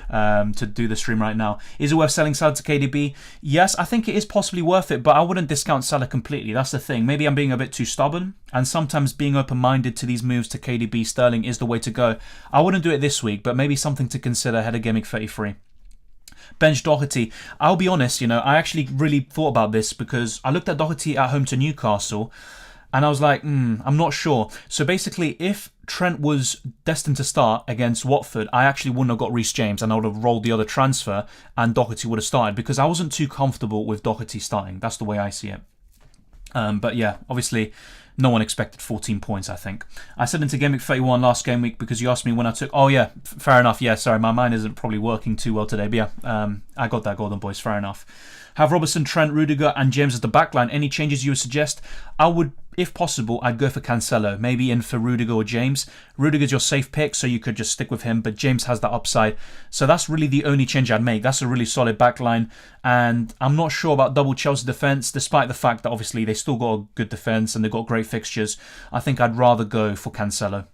A: to do the stream right now. Is it worth selling Salah to KDB? Yes, I think it is possibly worth it, but I wouldn't discount Salah completely. That's the thing. Maybe I'm being a bit too stubborn, and sometimes being open-minded to these moves to KDB Sterling is the way to go. I wouldn't do it this week, but maybe something to consider ahead of Gameweek 33. Bench Doherty. I'll be honest, I actually really thought about this because I looked at Doherty at home to Newcastle and I was like, I'm not sure. So basically, if Trent was destined to start against Watford, I actually wouldn't have got Reece James and I would have rolled the other transfer and Doherty would have started because I wasn't too comfortable with Doherty starting. That's the way I see it. But yeah, obviously, no one expected 14 points, I think. I said into Gameweek 31 last game week because you asked me when I took... Oh yeah, fair enough. Yeah, sorry, my mind isn't probably working too well today. But yeah, I got that, Golden Boys, fair enough. Have Robertson, Trent, Rudiger and James as the backline. Any changes you would suggest? I would, if possible, I'd go for Cancelo. Maybe in for Rudiger or James. Rudiger's your safe pick, so you could just stick with him. But James has that upside. So that's really the only change I'd make. That's a really solid backline. And I'm not sure about double Chelsea defence, despite the fact that obviously they still got a good defence and they've got great fixtures. I think I'd rather go for Cancelo.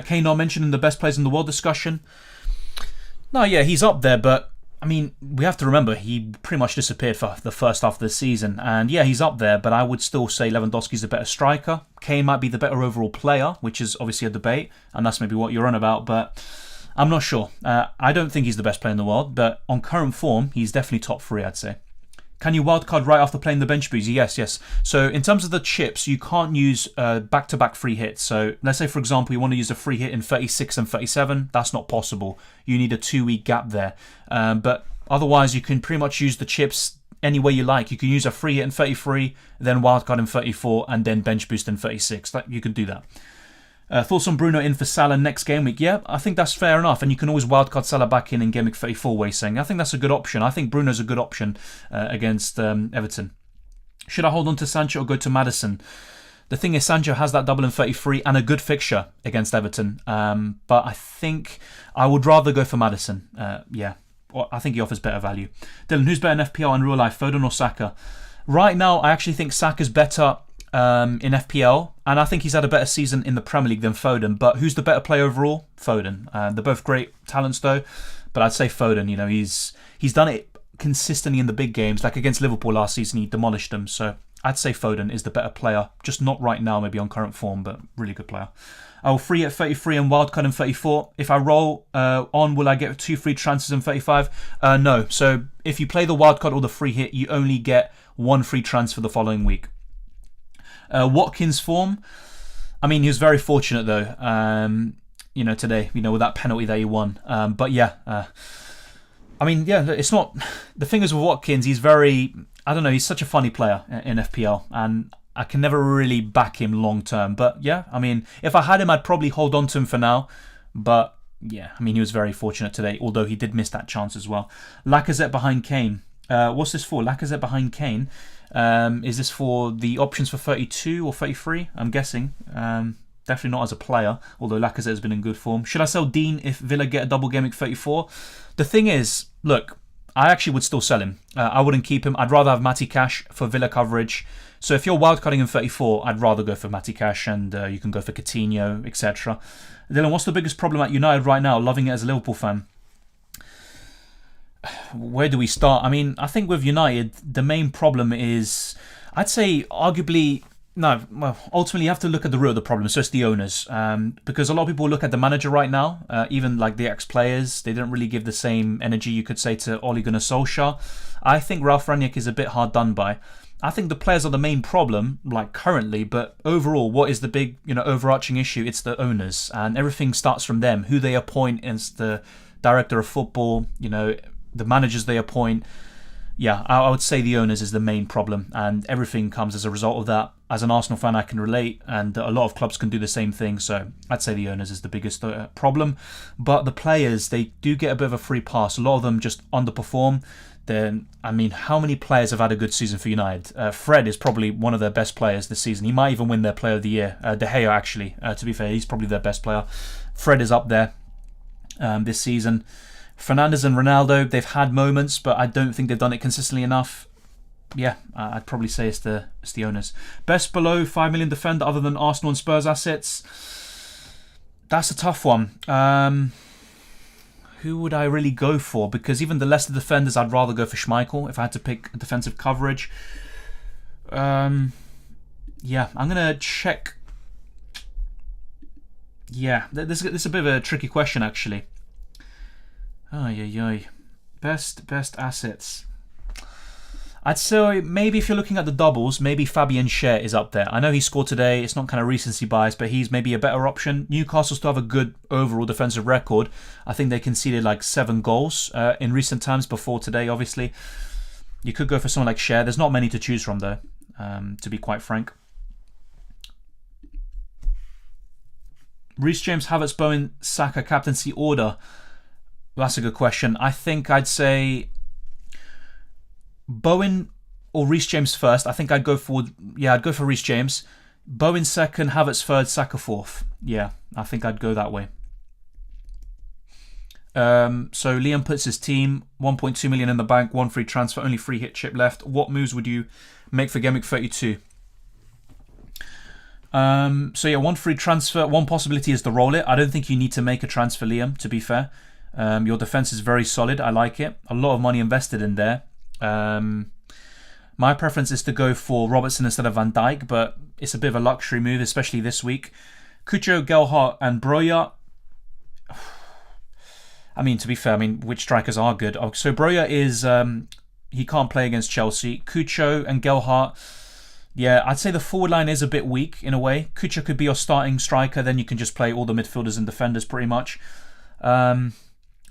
A: Kane not mentioned in the best players in the world discussion. No, yeah, he's up there, but I mean, we have to remember he pretty much disappeared for the first half of the season. And yeah, he's up there, but I would still say Lewandowski's a better striker. Kane might be the better overall player, which is obviously a debate, and that's maybe what you're on about, but I'm not sure. I don't think he's the best player in the world, but on current form, he's definitely top 3, I'd say. Can you wildcard right after playing the bench boost? Yes. So in terms of the chips, you can't use back-to-back free hits. So let's say, for example, you want to use a free hit in 36 and 37. That's not possible. You need a 2-week gap there. But otherwise, you can pretty much use the chips any way you like. You can use a free hit in 33, then wildcard in 34, and then bench boost in 36. You can do that. Thoughts on Bruno in for Salah next game week? Yeah, I think that's fair enough. And you can always wildcard Salah back in game week 34, way saying. I think that's a good option. I think Bruno's a good option against Everton. Should I hold on to Sancho or go to Maddison? The thing is, Sancho has that double in 33 and a good fixture against Everton. But I think I would rather go for Maddison. Yeah, I think he offers better value. Dylan, who's better in FPL and real life, Foden or Saka? Right now, I actually think Saka's better in FPL, and I think he's had a better season in the Premier League than Foden. But who's the better player overall? Foden. They're both great talents though, but I'd say Foden. He's done it consistently in the big games, like against Liverpool last season. He demolished them. So I'd say Foden is the better player, just not right now, maybe on current form, but really good player. I will free at 33 and wildcard in 34. If I roll on, will I get 2 free transfers in 35? No. So if you play the wildcard or the free hit, you only get 1 free transfer the following week. Watkins' form, I mean, he was very fortunate though, today, with that penalty that he won. But yeah, I mean, yeah, it's not, the thing is with Watkins, he's he's such a funny player in FPL, and I can never really back him long term. But yeah, I mean, if I had him, I'd probably hold on to him for now. But yeah, I mean, he was very fortunate today, although he did miss that chance as well. Lacazette behind Kane. What's this for? Lacazette behind Kane. Is this for the options for 32 or 33? I'm guessing. Definitely not as a player, although Lacazette has been in good form. Should I sell Dean if Villa get a double game week 34? The thing is, look, I actually would still sell him. I wouldn't keep him. I'd rather have Matty Cash for Villa coverage. So if you're wildcarding in 34, I'd rather go for Matty Cash, and you can go for Coutinho, etc. Dylan, what's the biggest problem at United right now? Loving it as a Liverpool fan. Where do we start? I mean, I think with United, the main problem is, I'd say arguably, ultimately you have to look at the root of the problem, so it's the owners. Because a lot of people look at the manager right now, even like the ex-players, they don't really give the same energy, you could say, to Ole Gunnar Solskjaer. I think Ralf Rangnick is a bit hard done by. I think the players are the main problem, like currently, but overall, what is the big, overarching issue? It's the owners, and everything starts from them, who they appoint as the director of football, the managers they appoint. Yeah, I would say the owners is the main problem, and everything comes as a result of that. As an Arsenal fan, I can relate, and a lot of clubs can do the same thing, so I'd say the owners is the biggest problem. But the players, they do get a bit of a free pass. A lot of them just underperform. Then, I mean, how many players have had a good season for United? Fred is probably one of their best players this season. He might even win their player of the year. De Gea, actually, to be fair, he's probably their best player. Fred is up there this season. Fernandes and Ronaldo, they've had moments, but I don't think they've done it consistently enough. yeah, I'd probably say it's the owners. Best below 5 million defender other than Arsenal and Spurs assets. That's a tough one. Who would I really go for? Because even the Leicester defenders, I'd rather go for Schmeichel if I had to pick defensive coverage. Yeah, I'm going to check. Yeah, this is a bit of a tricky question, actually. Best assets. I'd say maybe if you're looking at the doubles, maybe Fabian Schär is up there. I know he scored today. It's not kind of recency bias, but he's maybe a better option. Newcastle still have a good overall defensive record. I think they conceded like 7 goals in recent times before today, obviously. You could go for someone like Schär. There's not many to choose from, though, to be quite frank. Reece James, Havertz, Bowen, Saka, captaincy order. That's a good question. I think I'd say Bowen or Reece James first. I think I'd go for Reece James. Bowen second, Havertz third, Saka fourth. Yeah, I think I'd go that way. So Liam puts his team, 1.2 million in the bank, 1 free transfer, only free hit chip left. What moves would you make for Gameweek 32? So yeah, 1 free transfer. One possibility is to roll it. I don't think you need to make a transfer, Liam, to be fair. Your defense is very solid. I like it. A lot of money invested in there. My preference is to go for Robertson instead of Van Dijk, but it's a bit of a luxury move, especially this week. Cucho, Gelhardt and Broja. I mean, to be fair, which strikers are good? So Broja is, he can't play against Chelsea. Cucho and Gelhardt, yeah, I'd say the forward line is a bit weak in a way. Cucho could be your starting striker, then you can just play all the midfielders and defenders pretty much.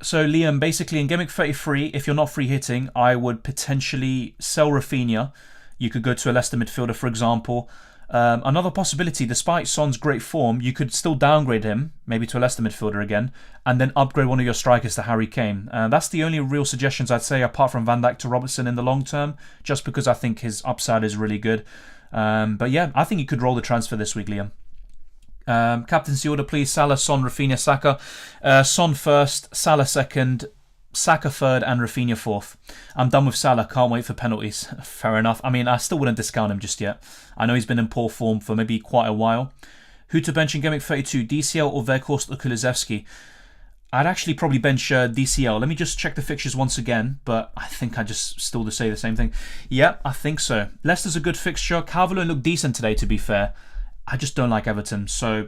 A: So Liam, basically in Gameweek 33, if you're not free hitting, I would potentially sell Rafinha. You could go to a Leicester midfielder, for example. Another possibility, despite Son's great form, you could still downgrade him, maybe to a Leicester midfielder again, and then upgrade one of your strikers to Harry Kane. That's the only real suggestions I'd say, apart from Van Dijk to Robertson in the long term, just because I think his upside is really good. But yeah, I think you could roll the transfer this week, Liam. Captaincy order, please. Salah, Son, Rafinha, Saka. Son first, Salah second, Saka third, and Rafinha fourth. I'm done with Salah. Can't wait for penalties. Fair enough. I still wouldn't discount him just yet. I know he's been in poor form for maybe quite a while. Who to bench in Gameweek 32? DCL or Weghorst or Kulusevski? I'd actually probably bench DCL. Let me just check the fixtures once again, but I think I just still say the same thing. Yeah, I think so. Leicester's a good fixture. Calvert-Lewin looked decent today, to be fair. I just don't like Everton, so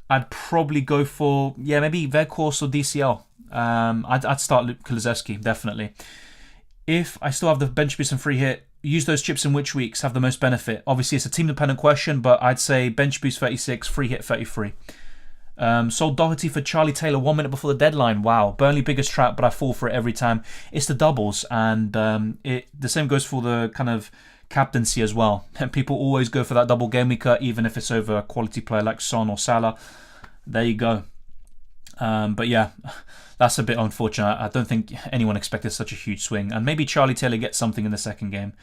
A: I'd probably go for, maybe Weghorst or DCL. I'd start Kulusevski, definitely. If I still have the bench boost and free hit, use those chips in which weeks have the most benefit? Obviously, it's a team-dependent question, but I'd say bench boost 36, free hit 33. Sold Doherty for Charlie Taylor 1 minute before the deadline. Wow, Burnley biggest trap, but I fall for it every time. It's the doubles, and the same goes for the kind of captaincy as well. And people always go for that double game week, even if it's over a quality player like Son or Salah. There you go. But yeah, that's a bit unfortunate. I don't think anyone expected such a huge swing. And maybe Charlie Taylor gets something in the second game.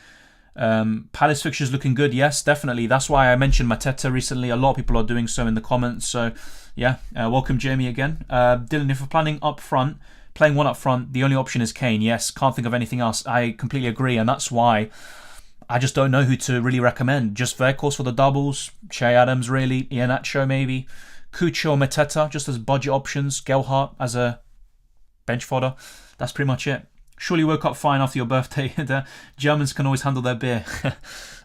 A: Palace fixtures looking good. Yes, definitely. That's why I mentioned Mateta recently. A lot of people are doing so in the comments. So yeah, welcome Jamie again. Dylan, if we're planning up front, playing one up front, the only option is Kane. Yes, can't think of anything else. I completely agree. And that's why I just don't know who to really recommend. Just Weghorst for the doubles, Che Adams really, Iheanacho maybe, Cucho or Mateta just as budget options, Gelhardt as a bench fodder. That's pretty much it. Surely you woke up fine after your birthday. The Germans can always handle their beer.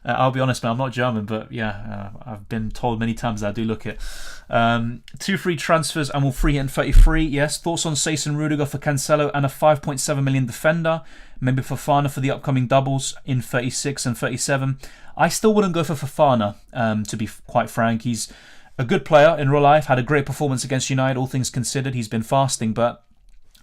A: I'll be honest, man, I'm not German, but yeah, I've been told many times that I do look it. 2 free transfers and we'll free hit in 33. Yes, thoughts on Sace and Rudiger for Cancelo and a 5.7 million defender. Maybe Fofana for the upcoming doubles in 36 and 37. I still wouldn't go for Fofana, to be quite frank. He's a good player in real life, had a great performance against United, all things considered. He's been fasting, but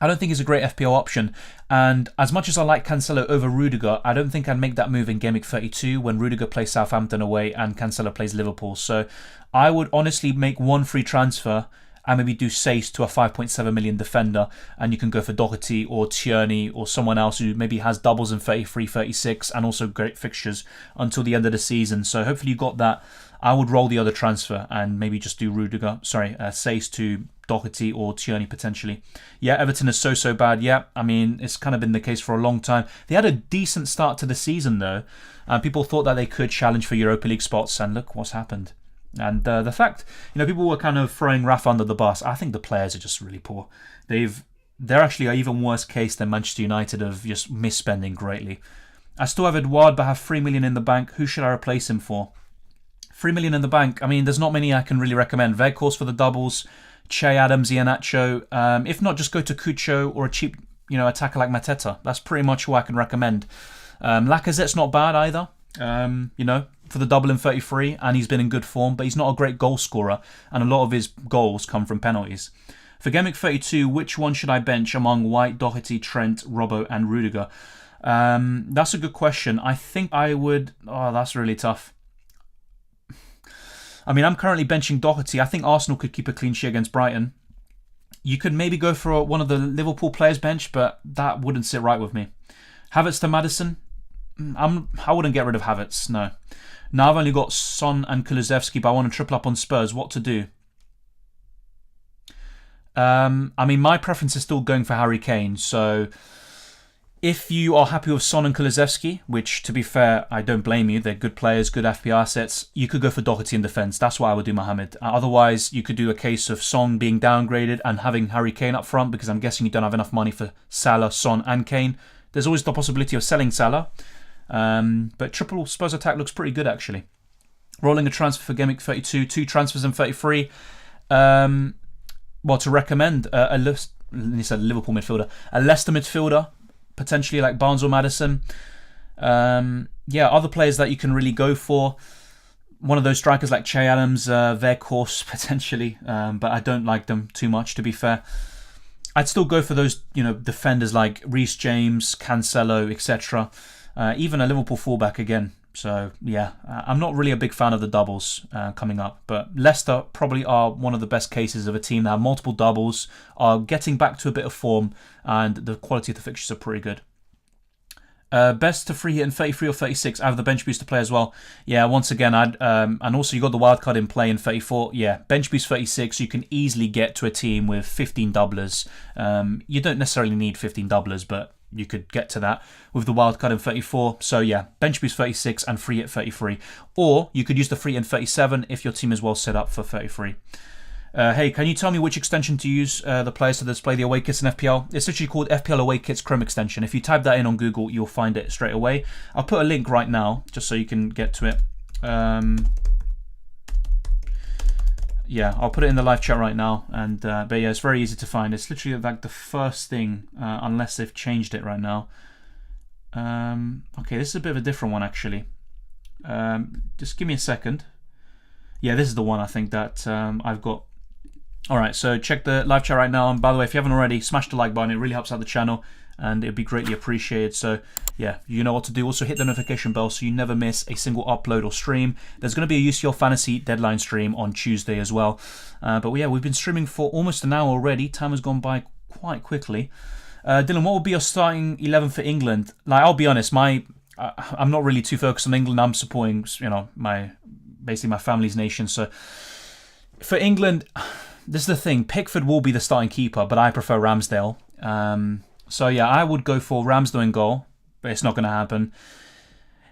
A: I don't think he's a great FPL option. And as much as I like Cancelo over Rudiger, I don't think I'd make that move in Gameweek 32 when Rudiger plays Southampton away and Cancelo plays Liverpool. So I would honestly make 1 free transfer and maybe do Sace to a 5.7 million defender, and you can go for Doherty or Tierney or someone else who maybe has doubles in 33, 36, and also great fixtures until the end of the season. So hopefully you got that. I would roll the other transfer and maybe just do Sace to Doherty or Tierney potentially. Yeah, Everton is so bad. Yeah, I mean, it's kind of been the case for a long time. They had a decent start to the season though, and people thought that they could challenge for Europa League spots, and look what's happened. And the fact, people were kind of throwing Rafa under the bus. I think the players are just really poor. They're actually an even worse case than Manchester United of just misspending greatly. I still have Edouard, but I have 3 million in the bank. Who should I replace him for? 3 million in the bank. I mean, there's not many I can really recommend. Weghorst for the doubles, Che Adams, Iheanacho. If not, just go to Cucho or a cheap, attacker like Mateta. That's pretty much who I can recommend. Lacazette's not bad either. For the double in 33, and he's been in good form, but he's not a great goal scorer, and a lot of his goals come from penalties. For Gameweek 32, which one should I bench among White, Doherty, Trent, Robbo, and Rudiger? That's a good question. I think I would... Oh, that's really tough. I mean, I'm currently benching Doherty. I think Arsenal could keep a clean sheet against Brighton. You could maybe go for one of the Liverpool players bench, but that wouldn't sit right with me. Havertz to Maddison? I wouldn't get rid of Havertz, no. Now I've only got Son and Kulusevski, but I want to triple up on Spurs. What to do? I mean, my preference is still going for Harry Kane, so... If you are happy with Son and Kulusevski, which, to be fair, I don't blame you, they're good players, good FPL assets, you could go for Doherty in defence. That's what I would do, Mohamed. Otherwise, you could do a case of Son being downgraded and having Harry Kane up front, because I'm guessing you don't have enough money for Salah, Son and Kane. There's always the possibility of selling Salah, but triple Spurs attack looks pretty good, actually. Rolling a transfer for Gameweek 32, 2 transfers in 33. To recommend a Liverpool midfielder, a Leicester midfielder, potentially like Barnes or Maddison. Other players that you can really go for. One of those strikers like Che Adams, Weghorst potentially, but I don't like them too much, to be fair. I'd still go for those, defenders like Reece James, Cancelo, etc. Even a Liverpool fullback again. So yeah, I'm not really a big fan of the doubles coming up, but Leicester probably are one of the best cases of a team that have multiple doubles, are getting back to a bit of form, and the quality of the fixtures are pretty good. Best to free hit in 33 or 36. I have the bench boost to play as well. Yeah, once again, and also you got the wildcard in play in 34. Yeah, bench boost 36. You can easily get to a team with 15 doublers. You don't necessarily need 15 doublers, but you could get to that with the wildcard in 34. So yeah, bench boost 36 and free hit 33. Or you could use the free hit in 37 if your team is well set up for 33. Hey, can you tell me which extension to use the players to display the away kits in FPL? It's literally called FPL Away Kits Chrome extension. If you type that in on Google, you'll find it straight away. I'll put a link right now just so you can get to it. I'll put it in the live chat right now. And but yeah, it's very easy to find. It's literally like the first thing, unless they've changed it right now. Okay, this is a bit of a different one actually. Just give me a second. Yeah, this is the one I think that I've got. Alright, so check the live chat right now. And by the way, if you haven't already, smash the like button. It really helps out the channel and it'd be greatly appreciated. So yeah, you know what to do. Also hit the notification bell so you never miss a single upload or stream. There's going to be a UCL Fantasy deadline stream on Tuesday as well. But yeah, we've been streaming for almost an hour already. Time has gone by quite quickly. Dylan, what would be your starting 11 for England? Like, I'll be honest, I'm not really too focused on England. I'm supporting, basically my family's nation. So for England, this is the thing. Pickford will be the starting keeper, but I prefer Ramsdale. So yeah, I would go for Ramsdale in goal, but it's not going to happen.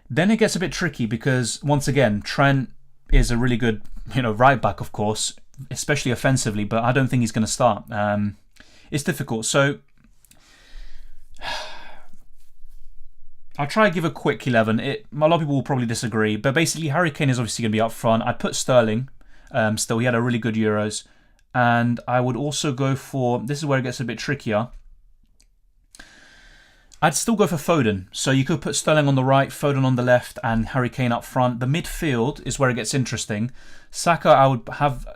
A: Then it gets a bit tricky because, once again, Trent is a really good, right back, of course, especially offensively, but I don't think he's going to start. It's difficult. So I'll try to give a quick 11. A lot of people will probably disagree, but basically Harry Kane is obviously going to be up front. I'd put Sterling. Still, he had a really good Euros. And I would also go for, this is where it gets a bit trickier, I'd still go for Foden. So you could put Sterling on the right, Foden on the left, and Harry Kane up front. The midfield is where it gets interesting. Saka, I would have,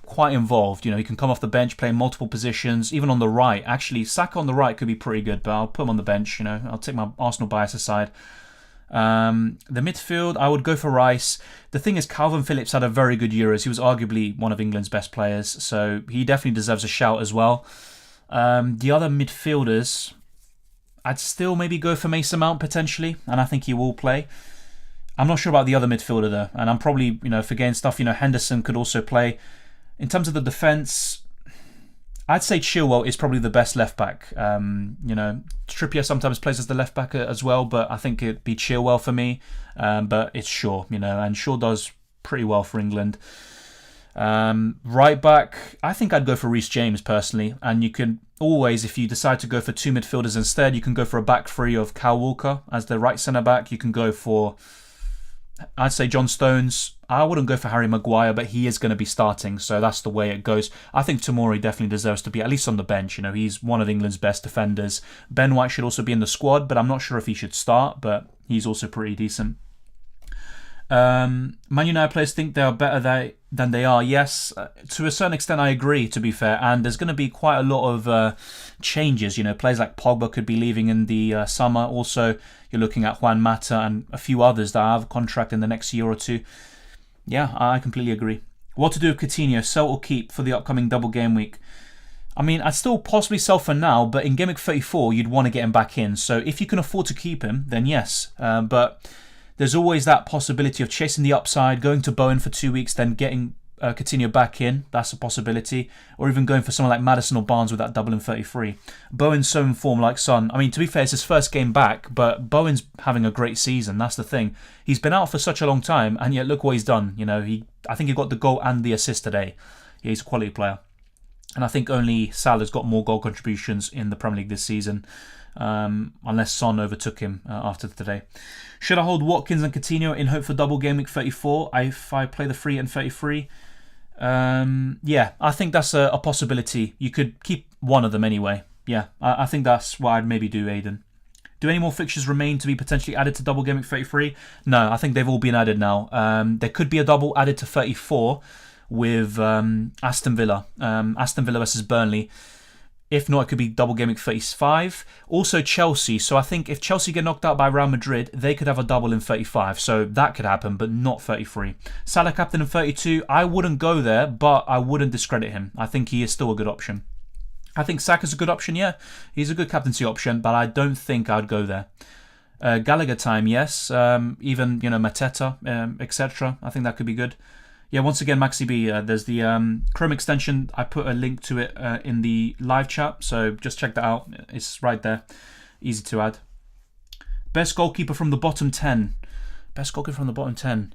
A: quite involved. He can come off the bench, play in multiple positions, even on the right. Actually, Saka on the right could be pretty good, but I'll put him on the bench. I'll take my Arsenal bias aside. The midfield, I would go for Rice. The thing is, Calvin Phillips had a very good Euros. He was arguably one of England's best players, so he definitely deserves a shout as well. The other midfielders, I'd still maybe go for Mason Mount potentially, and I think he will play. I'm not sure about the other midfielder though, and I'm probably, forgetting stuff. Henderson could also play. In terms of the defence, I'd say Chilwell is probably the best left back. Trippier sometimes plays as the left back as well, but I think it'd be Chilwell for me. But it's Shaw, and Shaw does pretty well for England. Right back, I think I'd go for Reece James personally, and you can always, if you decide to go for two midfielders instead, you can go for a back three of Kyle Walker as the right centre back. You can go for, I'd say, John Stones. I wouldn't go for Harry Maguire, but he is going to be starting, so that's the way it goes. I think Tomori definitely deserves to be at least on the bench. He's one of England's best defenders. Ben White should also be in the squad, but I'm not sure if he should start, but he's also pretty decent. Man United players think they are better than they are. Yes, to a certain extent I agree, to be fair, and there's going to be quite a lot of changes. Players like Pogba could be leaving in the summer. Also, you're looking at Juan Mata and a few others that have a contract in the next year or two. Yeah, I completely agree. What to do with Coutinho? Sell or keep for the upcoming double game week? I mean, I'd still possibly sell for now, but in Game Week 34 you'd want to get him back in. So if you can afford to keep him, then yes. But there's always that possibility of chasing the upside, going to Bowen for 2 weeks, then getting Coutinho back in. That's a possibility. Or even going for someone like Maddison or Barnes with that double in 33. Bowen's so in form like Son. I mean, to be fair, it's his first game back, but Bowen's having a great season. That's the thing. He's been out for such a long time, and yet look what he's done. I think he got the goal and the assist today. Yeah, he's a quality player. And I think only Salah's got more goal contributions in the Premier League this season. Unless Son overtook him after today. Should I hold Watkins and Coutinho in hope for double game week 34 if I play the free and 33? Yeah, I think that's a possibility. You could keep one of them anyway. Yeah, I think that's what I'd maybe do, Aidan. Do any more fixtures remain to be potentially added to double game week 33? No, I think they've all been added now. There could be a double added to 34 with Aston Villa. Aston Villa versus Burnley. If not, it could be double game week 35. Also Chelsea. So I think if Chelsea get knocked out by Real Madrid, they could have a double in 35. So that could happen, but not 33. Salah captain in 32. I wouldn't go there, but I wouldn't discredit him. I think he is still a good option. I think Saka's a good option, yeah. He's a good captaincy option, but I don't think I'd go there. Gallagher time, yes. Even, Mateta, etc. I think that could be good. Yeah, once again, Maxi B, there's the Chrome extension. I put a link to it in the live chat, so just check that out. It's right there. Easy to add. Best goalkeeper from the bottom 10. Best goalkeeper from the bottom 10.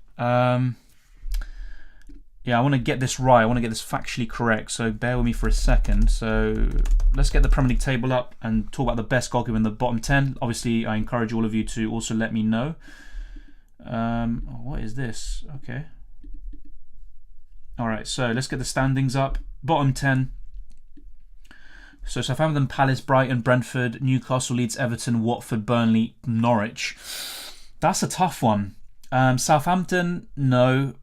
A: Yeah, I want to get this right. I want to get this factually correct, so bear with me for a second. So let's get the Premier League table up and talk about the best goalkeeper in the bottom 10. Obviously, I encourage all of you to also let me know. What is this? Okay. Alright, so let's get the standings up. Bottom 10. So Southampton, Palace, Brighton, Brentford, Newcastle, Leeds, Everton, Watford, Burnley, Norwich. That's a tough one. Southampton, no.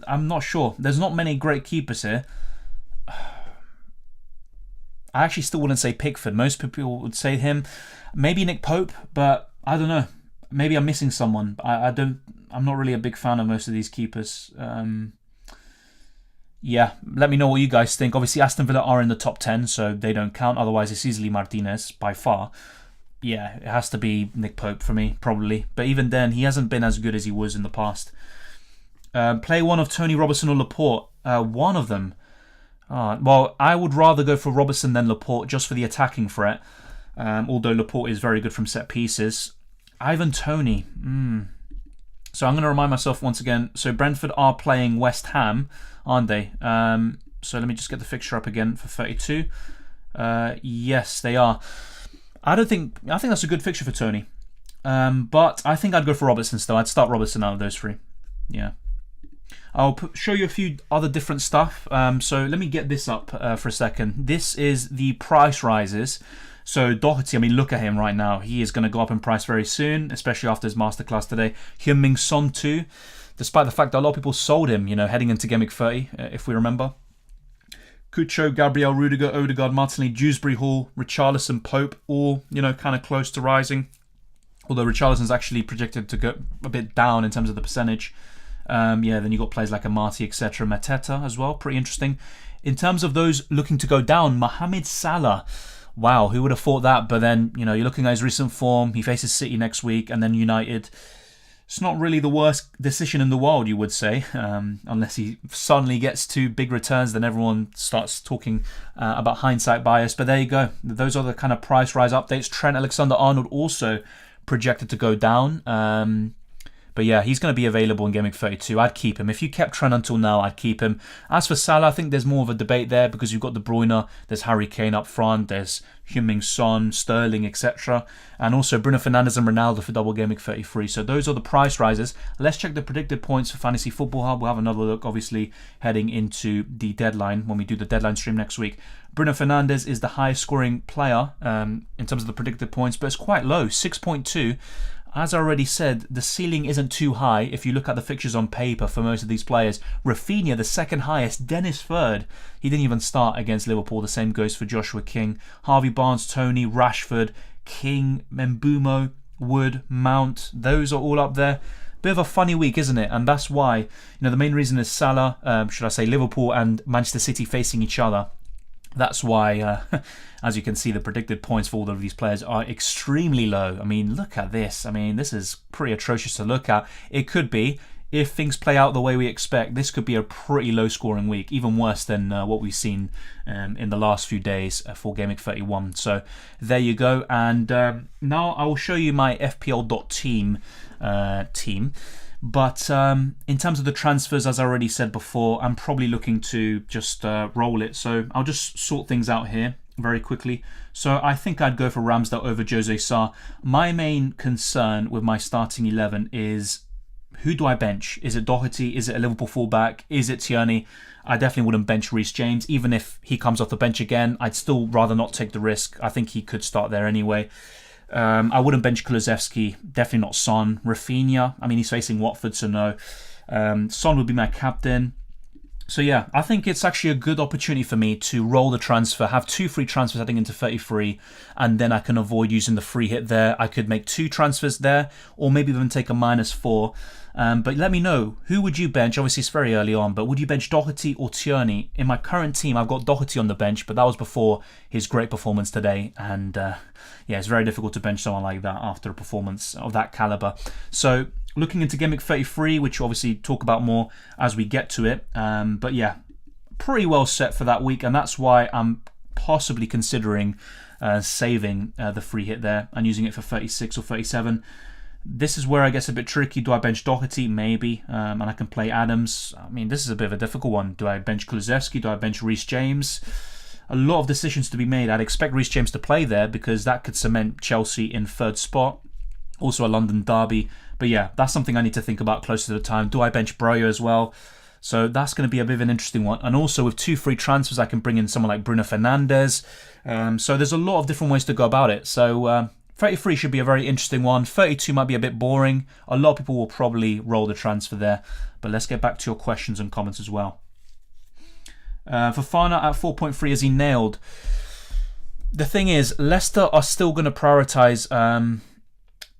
A: I'm not sure. There's not many great keepers here. I actually still wouldn't say Pickford. Most people would say him. Maybe Nick Pope, but I don't know. Maybe I'm missing someone. I'm not really a big fan of most of these keepers. Yeah, let me know what you guys think. Obviously, Aston Villa are in the top 10, so they don't count. Otherwise, it's easily Martinez, by far. Yeah, it has to be Nick Pope for me, probably. But even then, he hasn't been as good as he was in the past. Play one of Tony Robertson or Laporte. One of them. Well, I would rather go for Robertson than Laporte, just for the attacking threat. Although Laporte is very good from set pieces. Ivan Toney. So I'm going to remind myself once again. So Brentford are playing West Ham, aren't they? So let me just get the fixture up again for 32. Yes, they are. I think that's a good fixture for Tony. But I think I'd go for Robertson still. I'd start Robertson out of those three. Yeah. I'll show you a few other different stuff. So let me get this up for a second. This is the price rises. So Doherty, I mean, look at him right now. He is going to go up in price very soon, especially after his masterclass today. Heung-min Son too, despite the fact that a lot of people sold him, heading into Game Week 30, if we remember. Cucho, Gabriel, Rudiger, Odegaard, Martinelli, Dewsbury Hall, Richarlison, Pope, all, kind of close to rising. although Richarlison's actually projected to go a bit down in terms of the percentage. Then you got players like Amati, etc. Mateta as well, pretty interesting. In terms of those looking to go down, Mohamed Salah. Wow, who would have thought that? But then, you're looking at his recent form. He faces City next week and then United. It's not really the worst decision in the world, you would say, unless he suddenly gets 2 big returns, then everyone starts talking about hindsight bias. But there you go. Those are the kind of price rise updates. Trent Alexander-Arnold also projected to go down. But yeah, he's going to be available in Game Week 32. I'd keep him. If you kept Trent until now, I'd keep him. As for Salah, I think there's more of a debate there because you've got De Bruyne, there's Harry Kane up front, there's Heung-min Son, Sterling, etc. And also Bruno Fernandes and Ronaldo for Double Gameweek 33. So those are the price rises. Let's check the predicted points for Fantasy Football Hub. We'll have another look, obviously, heading into the deadline when we do the deadline stream next week. Bruno Fernandes is the highest scoring player in terms of the predicted points, but it's quite low, 6.2. As I already said, the ceiling isn't too high if you look at the fixtures on paper for most of these players. Rafinha, the second highest. Dennis third. He didn't even start against Liverpool. The same goes for Joshua King. Harvey Barnes, Tony, Rashford, King, Mbeumo, Wood, Mount. Those are all up there. Bit of a funny week, isn't it? And that's why, the main reason is Salah, Liverpool and Manchester City facing each other. That's why, as you can see, the predicted points for all of these players are extremely low. I mean, look at this. I mean, this is pretty atrocious to look at. It could be, if things play out the way we expect, this could be a pretty low-scoring week, even worse than what we've seen in the last few days for Game Week 31. So there you go. And now I will show you my FPL.team team. But in terms of the transfers, as I already said before, I'm probably looking to just roll it. So I'll just sort things out here very quickly. So I think I'd go for Ramsdale over Jose Sarr. My main concern with my starting 11 is, who do I bench? Is it Doherty? Is it a Liverpool fullback? Is it Tierney? I definitely wouldn't bench Reece James. Even if he comes off the bench again, I'd still rather not take the risk. I think he could start there anyway. I wouldn't bench Kulusevski, definitely not Son. Rafinha, I mean, he's facing Watford, so no. Son would be my captain. So yeah, I think it's actually a good opportunity for me to roll the transfer, have 2 free transfers heading into 33, and then I can avoid using the free hit there. I could make 2 transfers there, or maybe even take a -4. But let me know, who would you bench? Obviously, it's very early on, but would you bench Doherty or Tierney? In my current team, I've got Doherty on the bench, but that was before his great performance today. And it's very difficult to bench someone like that after a performance of that caliber. So looking into Game Week 33, which we'll obviously talk about more as we get to it. But yeah, pretty well set for that week. And that's why I'm possibly considering saving the free hit there and using it for 36 or 37. This is where I guess a bit tricky. Do I bench Doherty? Maybe. And I can play Adams. I mean, this is a bit of a difficult one. Do I bench Kulusevski? Do I bench Reece James? A lot of decisions to be made. I'd expect Reece James to play there because that could cement Chelsea in 3rd spot. Also a London derby. But yeah, that's something I need to think about closer to the time. Do I bench Broyo as well? So that's going to be a bit of an interesting one. And also with 2 free transfers, I can bring in someone like Bruno Fernandes. So there's a lot of different ways to go about it. So 33 should be a very interesting one. 32 might be a bit boring. A lot of people will probably roll the transfer there. But let's get back to your questions and comments as well. Fofana at 4.3, is he nailed? The thing is, Leicester are still going to prioritise...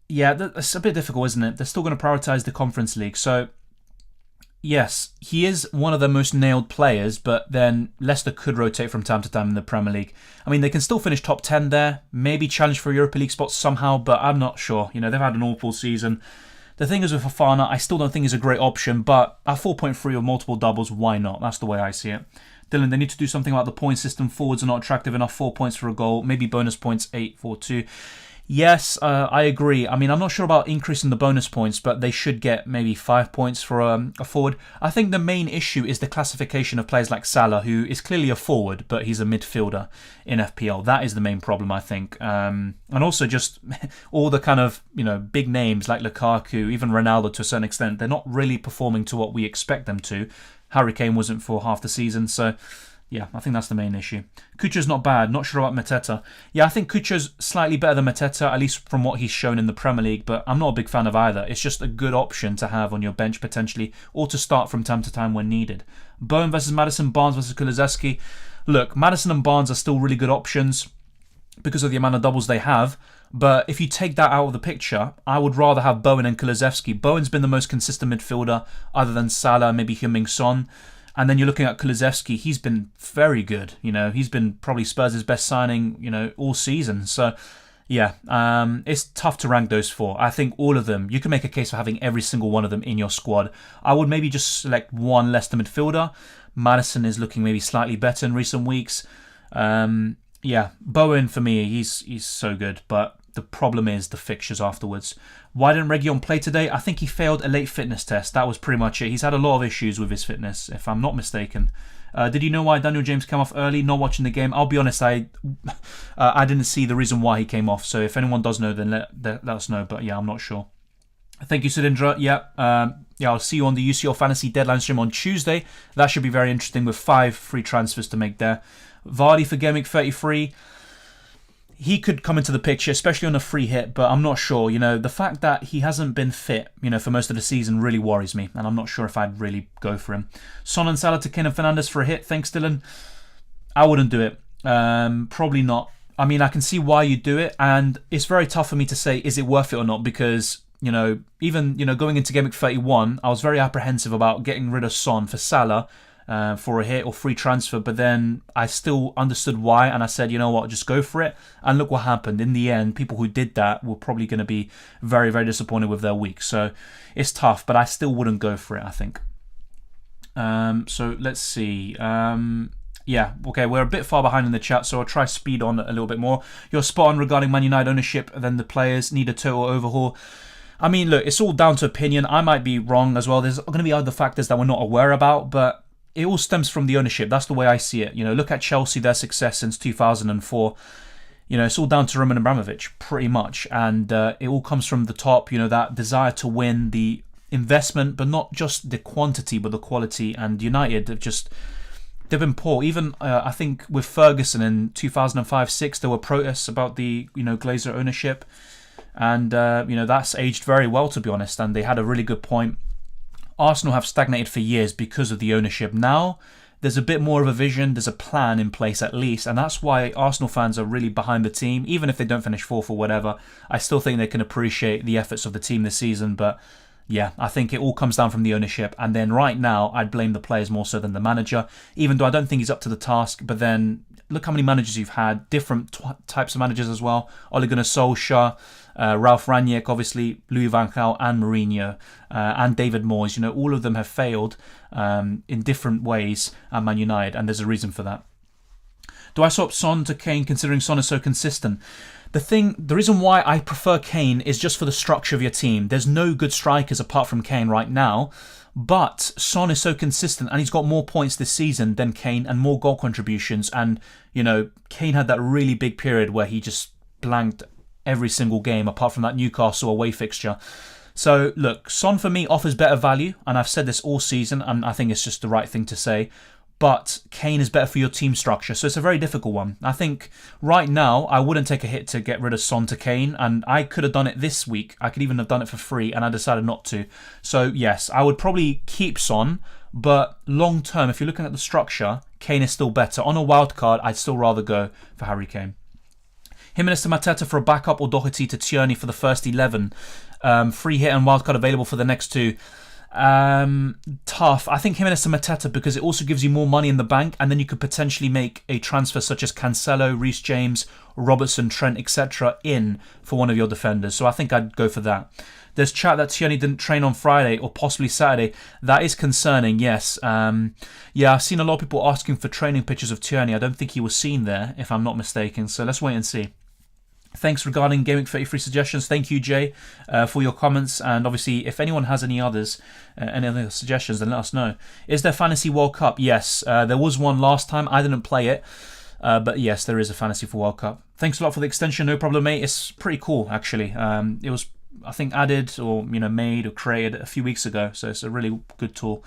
A: that's a bit difficult, isn't it? They're still going to prioritise the Conference League. So, yes, he is one of the most nailed players, but then Leicester could rotate from time to time in the Premier League. I mean, they can still finish top 10 there, maybe challenge for Europa League spots somehow, but I'm not sure. They've had an awful season. The thing is with Fofana, I still don't think he's a great option, but at 4.3 with multiple doubles, why not? That's the way I see it. Dylan, they need to do something about the point system. Forwards are not attractive enough. 4 points for a goal, maybe bonus points, 8, 4, 2. Yes, I agree. I mean, I'm not sure about increasing the bonus points, but they should get maybe 5 points for a forward. I think the main issue is the classification of players like Salah, who is clearly a forward, but he's a midfielder in FPL. That is the main problem, I think. And also just all the kind of, big names like Lukaku, even Ronaldo to a certain extent, they're not really performing to what we expect them to. Harry Kane wasn't for half the season, so... yeah, I think that's the main issue. Kucha's not bad. Not sure about Mateta. Yeah, I think Kucha's slightly better than Mateta, at least from what he's shown in the Premier League, but I'm not a big fan of either. It's just a good option to have on your bench, potentially, or to start from time to time when needed. Bowen versus Maddison, Barnes versus Kulusevski. Look, Maddison and Barnes are still really good options because of the amount of doubles they have, But if you take that out of the picture, I would rather have Bowen and Kulusevski. Bowen's been the most consistent midfielder other than Salah, maybe Heung-min Son. And then you're looking at Kulusevski, he's been very good. He's been probably Spurs' best signing, all season. So, yeah, it's tough to rank those four. I think all of them, you can make a case for having every single one of them in your squad. I would maybe just select one Leicester midfielder. Maddison is looking maybe slightly better in recent weeks. Yeah, Bowen for me, he's so good, but the problem is the fixtures afterwards. Why didn't Reguilon play today? I think he failed a late fitness test. That was pretty much it. He's had a lot of issues with his fitness, if I'm not mistaken. Did you know why Daniel James came off early? Not watching the game. I'll be honest, I didn't see the reason why he came off. So if anyone does know, then let us know. But yeah, I'm not sure. Thank you, Sudindra. Yeah, I'll see you on the UCL Fantasy Deadline stream on Tuesday. That should be very interesting with 5 free transfers to make there. Vardy for Gameweek 33. He could come into the picture, especially on a free hit, but I'm not sure. The fact that he hasn't been fit, for most of the season really worries me, and I'm not sure if I'd really go for him. Son and Salah to Kane and Fernandes for a hit. Thanks, Dylan. I wouldn't do it. Probably not. I mean, I can see why you do it, and it's very tough for me to say, is it worth it or not, because, even, going into Gameweek 31, I was very apprehensive about getting rid of Son for Salah, for a hit or free transfer, but then I still understood why, and I said, you know what, just go for it, and look what happened. In the end, people who did that were probably going to be very, very disappointed with their week, so it's tough, but I still wouldn't go for it, I think. So let's see. Yeah, okay, we're a bit far behind in the chat, so I'll try speed on a little bit more. You're spot on regarding Man United ownership, then the players need a total overhaul. I mean, look, it's all down to opinion. I might be wrong as well. There's going to be other factors that we're not aware about, but it all stems from the ownership. That's the way I see it. Look at Chelsea, their success since 2004. It's all down to Roman Abramovich, pretty much. And it all comes from the top, that desire to win, the investment, but not just the quantity, but the quality. And United they've been poor. Even, I think, with Ferguson in 2005-06, there were protests about the, Glazer ownership. And, that's aged very well, to be honest. And they had a really good point. Arsenal have stagnated for years because of the ownership. Now, there's a bit more of a vision, there's a plan in place at least, and that's why Arsenal fans are really behind the team. Even if they don't finish fourth or whatever, I still think they can appreciate the efforts of the team this season. But yeah, I think it all comes down from the ownership. And then right now, I'd blame the players more so than the manager, even though I don't think he's up to the task. But then, look how many managers you've had, different types of managers as well. Ole Gunnar Solskjaer, Ralf Rangnick, obviously, Louis van Gaal and Mourinho, and David Moyes. All of them have failed in different ways at Man United, and there's a reason for that. Do I swap Son to Kane considering Son is so consistent? The reason why I prefer Kane is just for the structure of your team. There's no good strikers apart from Kane right now, but Son is so consistent and he's got more points this season than Kane and more goal contributions. And, Kane had that really big period where he just blanked every single game apart from that Newcastle away fixture. So look, Son for me offers better value, and I've said this all season, and I think it's just the right thing to say, but Kane is better for your team structure, so it's a very difficult one. I think right now I wouldn't take a hit to get rid of Son to Kane, and I could have done it this week. I could even have done it for free, and I decided not to. So yes, I would probably keep Son, but long term, if you're looking at the structure, Kane is still better. On a wild card, I'd still rather go for Harry Kane. Jimenez to Mateta for a backup, or Doherty to Tierney for the first 11. Free hit and wildcard available for the next 2. Tough. I think Jimenez to Mateta because it also gives you more money in the bank, and then you could potentially make a transfer such as Cancelo, Reece James, Robertson, Trent, etc. in for one of your defenders. So I think I'd go for that. There's chat that Tierney didn't train on Friday or possibly Saturday. That is concerning, yes. Yeah, I've seen a lot of people asking for training pictures of Tierney. I don't think he was seen there, if I'm not mistaken. So let's wait and see. Thanks regarding Gameweek 33 suggestions. Thank you, Jay, for your comments. And obviously, if anyone has any others, any other suggestions, then let us know. Is there Fantasy World Cup? Yes, there was one last time. I didn't play it. But yes, there is a Fantasy for World Cup. Thanks a lot for the extension. No problem, mate. It's pretty cool, actually. It was, I think, added or made or created a few weeks ago. So it's a really good tool.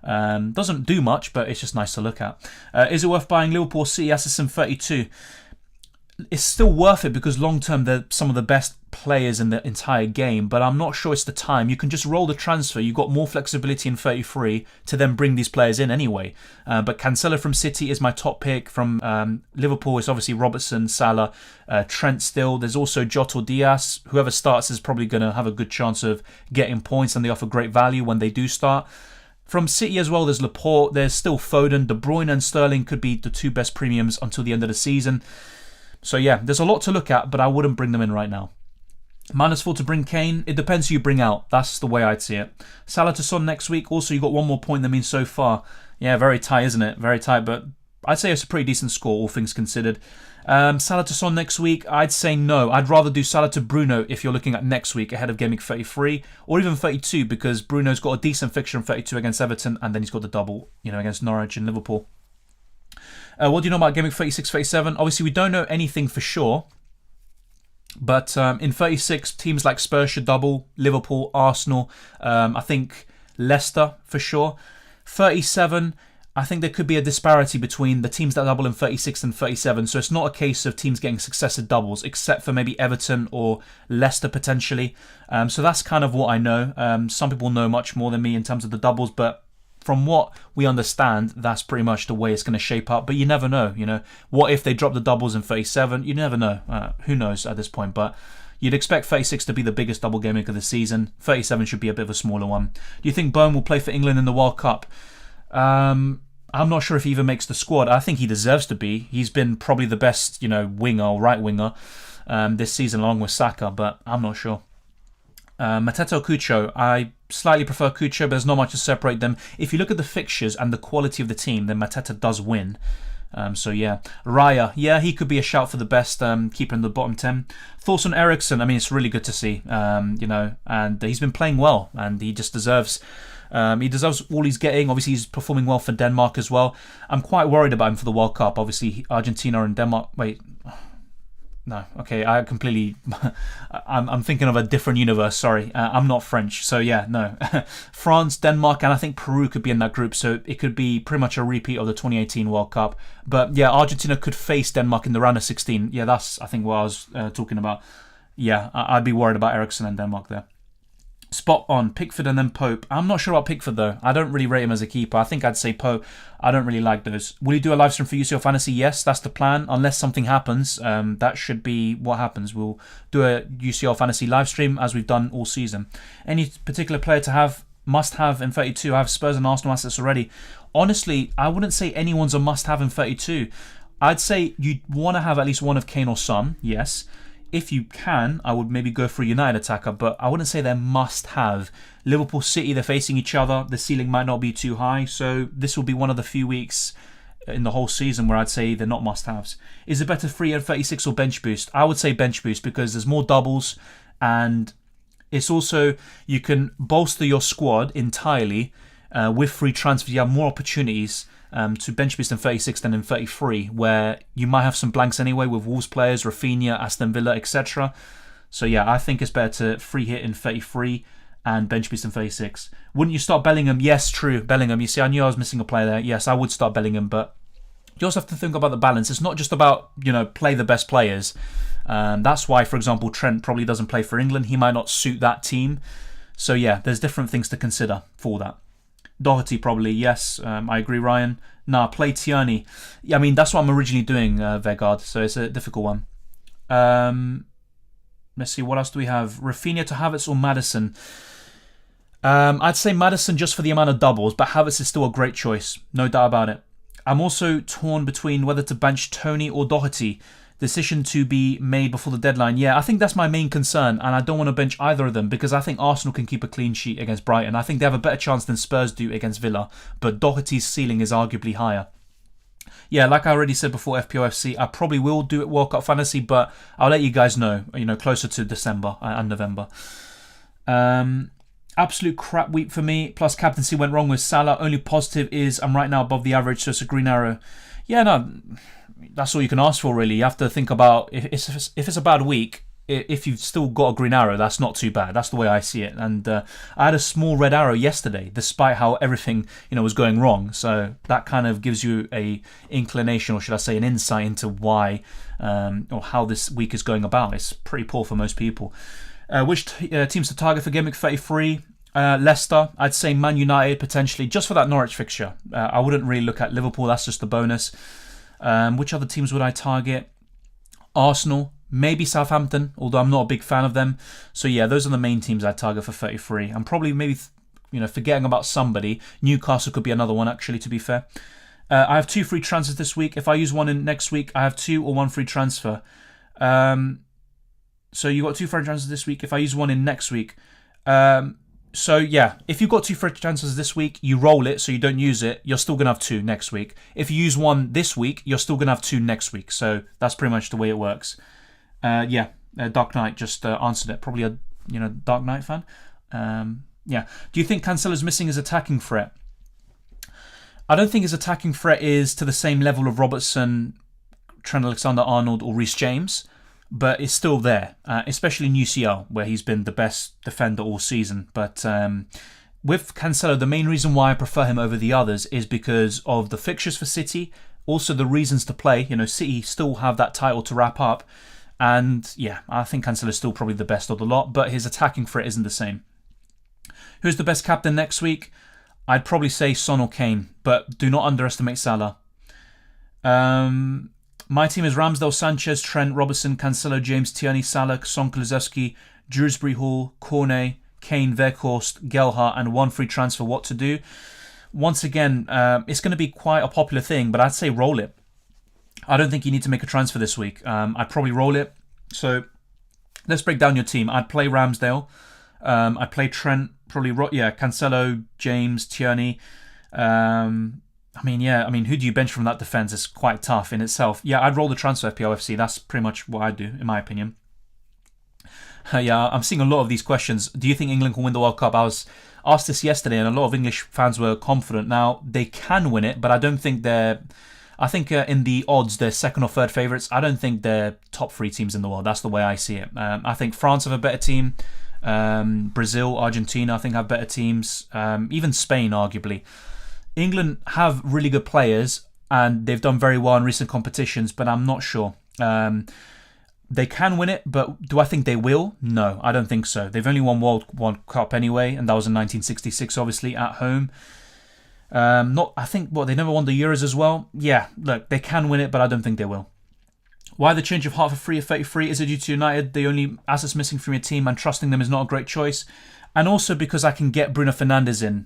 A: Doesn't do much, but it's just nice to look at. Is it worth buying Liverpool City Assassin 32? it's still worth it because long term they're some of the best players in the entire game, but I'm not sure it's the time. You can just roll the transfer. You've got more flexibility in 33 to then bring these players in anyway. But Cancelo from City is my top pick. From Liverpool, it's obviously Robertson, Salah, Trent still. There's also Jota or Diaz. Whoever starts is probably going to have a good chance of getting points, and they offer great value when they do start. From City as well, there's Laporte, there's still Foden, De Bruyne and Sterling could be the 2 best premiums until the end of the season. So yeah, there's a lot to look at, but I wouldn't bring them in right now. -4 to bring Kane. It depends who you bring out. That's the way I'd see it. Salah to Son next week. Also, you got one more point than me so far. Yeah, very tight, isn't it? Very tight, but I'd say it's a pretty decent score, all things considered. Salah to Son next week, I'd say no. I'd rather do Salah to Bruno if you're looking at next week ahead of Gameweek 33 or even 32, because Bruno's got a decent fixture in 32 against Everton, and then he's got the double, against Norwich and Liverpool. What do you know about Gameweek 36, 37? Obviously, we don't know anything for sure. But in 36, teams like Spurs should double, Liverpool, Arsenal, I think Leicester for sure. 37, I think there could be a disparity between the teams that double in 36 and 37. So it's not a case of teams getting successive doubles, except for maybe Everton or Leicester potentially. So that's kind of what I know. Some people know much more than me in terms of the doubles, but from what we understand, that's pretty much the way it's going to shape up. But you never know, What if they drop the doubles in 37? You never know. Who knows at this point? But you'd expect 36 to be the biggest double game week of the season. 37 should be a bit of a smaller one. Do you think Bone will play for England in the World Cup? I'm not sure if he even makes the squad. I think he deserves to be. He's been probably the best, winger or right winger this season along with Saka, but I'm not sure. Mateta or Cucho, I slightly prefer Cucho, but there's not much to separate them. If you look at the fixtures and the quality of the team, then Mateta does win. So yeah. Raya, yeah, he could be a shout for the best keeper in the bottom 10. Thoughts on Eriksen? I mean, it's really good to see, and he's been playing well, and he just deserves all he's getting. Obviously, he's performing well for Denmark as well. I'm quite worried about him for the World Cup. Obviously, Argentina and Denmark. Wait. No, okay, I'm thinking of a different universe, sorry. I'm not French, so yeah, no. France, Denmark, and I think Peru could be in that group, so it could be pretty much a repeat of the 2018 World Cup. But yeah, Argentina could face Denmark in the round of 16. Yeah, that's, I think, what I was talking about. Yeah, I'd be worried about Eriksen and Denmark there. Spot on, Pickford and then Pope. I'm not sure about Pickford though. I don't really rate him as a keeper. I think I'd say Pope. I don't really like those. Will you do a live stream for UCL Fantasy? Yes, that's the plan. Unless something happens, that should be what happens. We'll do a UCL Fantasy live stream as we've done all season. Any particular player to have, must have in 32? I have Spurs and Arsenal assets already. Honestly, I wouldn't say anyone's a must have in 32. I'd say you'd want to have at least one of Kane or Son, yes. If you can, I would maybe go for a United attacker, but I wouldn't say they're must-have. Liverpool City, they're facing each other. The ceiling might not be too high, so this will be one of the few weeks in the whole season where I'd say they're not must-haves. Is it better free at 36 or bench boost? I would say bench boost because there's more doubles, and it's also, you can bolster your squad entirely with free transfers. You have more opportunities to bench boost in 36 than in 33, where you might have some blanks anyway with Wolves players, Rafinha, Aston Villa, etc. So yeah, I think it's better to free hit in 33 and bench boost in 36. Wouldn't you start Bellingham? Yes, true, Bellingham. You see, I knew I was missing a player there. Yes, I would start Bellingham, but you also have to think about the balance. It's not just about, play the best players. That's why, for example, Trent probably doesn't play for England. He might not suit that team. So yeah, there's different things to consider for that. Doherty probably, yes. I agree, Ryan. Nah, play Tierney. Yeah, I mean, that's what I'm originally doing, Vegard, so it's a difficult one. Let's see, what else do we have? Rafinha to Havertz or Maddison? I'd say Maddison just for the amount of doubles, but Havertz is still a great choice. No doubt about it. I'm also torn between whether to bench Tony or Doherty. Decision to be made before the deadline. Yeah, I think that's my main concern, and I don't want to bench either of them because I think Arsenal can keep a clean sheet against Brighton. I think they have a better chance than Spurs do against Villa, but Doherty's ceiling is arguably higher. Yeah, like I already said before, FPOFC, I probably will do it World Cup Fantasy, but I'll let you guys know, closer to December and November. Absolute crap week for me, plus captaincy went wrong with Salah. Only positive is I'm right now above the average, so it's a green arrow. Yeah, no, that's all you can ask for, really. You have to think about, if it's a bad week, if you've still got a green arrow, that's not too bad. That's the way I see it. And I had a small red arrow yesterday, despite how everything was going wrong. So that kind of gives you a inclination, or should I say, an insight into why or how this week is going about. It's pretty poor for most people. Which teams to target for Gameweek 33? Leicester, I'd say Man United potentially, just for that Norwich fixture. I wouldn't really look at Liverpool, that's just a bonus. Which other teams would I target? Arsenal, maybe Southampton, although I'm not a big fan of them. So yeah, those are the main teams I'd target for 33. I'm probably maybe forgetting about somebody. Newcastle could be another one, actually, to be fair. I have 2 free transfers this week. If I use one in next week, I have 2 or 1 free transfer. So you got 2 free transfers this week. If I use one in next week, so yeah, if you've got 2 free transfers this week, you roll it so you don't use it, you're still going to have 2 next week. If you use one this week, you're still going to have 2 next week. So that's pretty much the way it works. Dark Knight just answered it. Probably a Dark Knight fan. Yeah. Do you think Cancelo's missing his attacking threat? I don't think his attacking threat is to the same level of Robertson, Trent Alexander-Arnold or Reece James, but it's still there, especially in UCL, where he's been the best defender all season. But with Cancelo, the main reason why I prefer him over the others is because of the fixtures for City, also the reasons to play. City still have that title to wrap up, and yeah, I think Cancelo is still probably the best of the lot, but his attacking threat isn't the same. Who's the best captain next week? I'd probably say Son or Kane, but do not underestimate Salah. My team is Ramsdale, Sanchez, Trent, Robertson, Cancelo, James, Tierney, Salah, Son, Kulusevski, Dewsbury Hall, Cornet, Kane, Weghorst, Gelhardt, and 1 free transfer. What to do? Once again, it's going to be quite a popular thing, but I'd say roll it. I don't think you need to make a transfer this week. I'd probably roll it. So let's break down your team. I'd play Ramsdale. I'd play Trent, probably Cancelo, James, Tierney. Who do you bench from that defence? It's quite tough in itself. Yeah, I'd roll the transfer FPL FC. That's pretty much what I'd do, in my opinion. I'm seeing a lot of these questions. Do you think England can win the World Cup? I was asked this yesterday, and a lot of English fans were confident. Now, they can win it, but I don't think they're... I think in the odds, they're second or third favourites. I don't think they're top 3 teams in the world. That's the way I see it. I think France have a better team. Brazil, Argentina, I think have better teams. Even Spain, arguably. England have really good players, and they've done very well in recent competitions, but I'm not sure. They can win it, but do I think they will? No, I don't think so. They've only won World Cup anyway, and that was in 1966, obviously, at home. They never won the Euros as well. Yeah, look, they can win it, but I don't think they will. Why the change of heart for free of 33? Is it due to United, the only assets missing from your team, and trusting them is not a great choice? And also because I can get Bruno Fernandes in,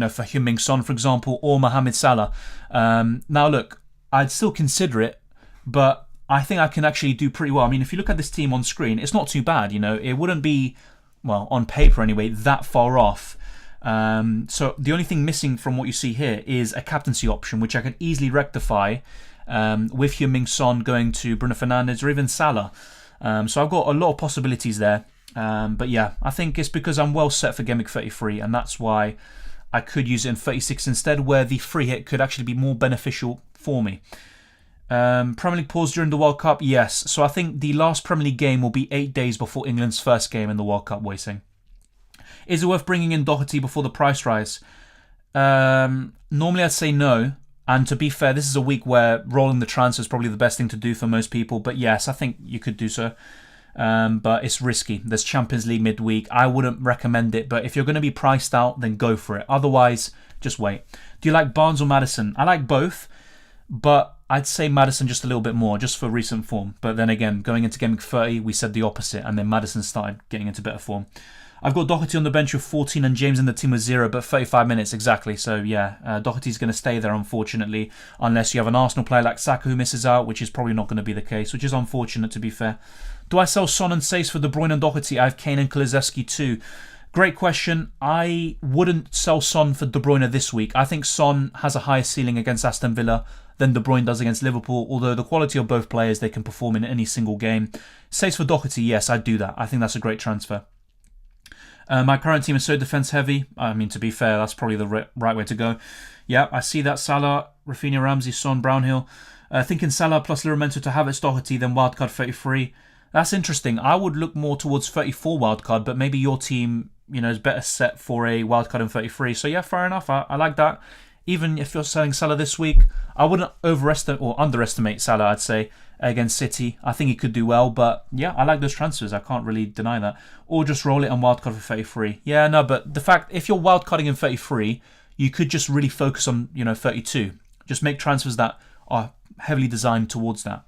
A: for Heung-min Son, for example, or Mohamed Salah. Now, look, I'd still consider it, but I think I can actually do pretty well. I mean, if you look at this team on screen, it's not too bad. It wouldn't be, well, on paper anyway, that far off. So the only thing missing from what you see here is a captaincy option, which I can easily rectify with Heung-min Son going to Bruno Fernandes or even Salah. So I've got a lot of possibilities there. But yeah, I think it's because I'm well set for Gameweek 33, and that's why I could use it in 36 instead, where the free hit could actually be more beneficial for me. Premier League pause during the World Cup, yes. So I think the last Premier League game will be 8 days before England's first game in the World Cup, Wei-Sing. Is it worth bringing in Doherty before the price rise? Normally I'd say no. And to be fair, this is a week where rolling the transfer is probably the best thing to do for most people. But yes, I think you could do so. But it's risky. There's Champions League midweek. I wouldn't recommend it, but if you're going to be priced out, then go for it. Otherwise, just wait. Do you like Barnes or Maddison? I like both, but I'd say Maddison just a little bit more, just for recent form. But then again, going into Gameweek 30, we said the opposite, and then Maddison started getting into better form. I've got Doherty on the bench with 14 and James in the team with 0, but 35 minutes exactly. So yeah, Doherty's going to stay there, unfortunately, unless you have an Arsenal player like Saka who misses out, which is probably not going to be the case, which is unfortunate, to be fair. Do I sell Son and Sace for De Bruyne and Doherty? I have Kane and Kulusevski too. Great question. I wouldn't sell Son for De Bruyne this week. I think Son has a higher ceiling against Aston Villa than De Bruyne does against Liverpool, although the quality of both players, they can perform in any single game. Sace for Doherty, yes, I'd do that. I think that's a great transfer. My current team is so defence heavy. I mean, to be fair, that's probably the right way to go. Yeah, I see that. Salah, Rafinha, Ramsey, Son, Brownhill. Thinking Salah plus Liramento to Havertz, Doherty, then wildcard 33. That's interesting. I would look more towards 34 wildcard, but maybe your team, is better set for a wildcard in 33. So yeah, fair enough. I like that. Even if you're selling Salah this week, I wouldn't overestimate or underestimate Salah, I'd say, against City. I think he could do well, but yeah, I like those transfers. I can't really deny that. Or just roll it on wildcard for 33. Yeah, no, but the fact, if you're wildcarding in 33, you could just really focus on, 32. Just make transfers that are heavily designed towards that.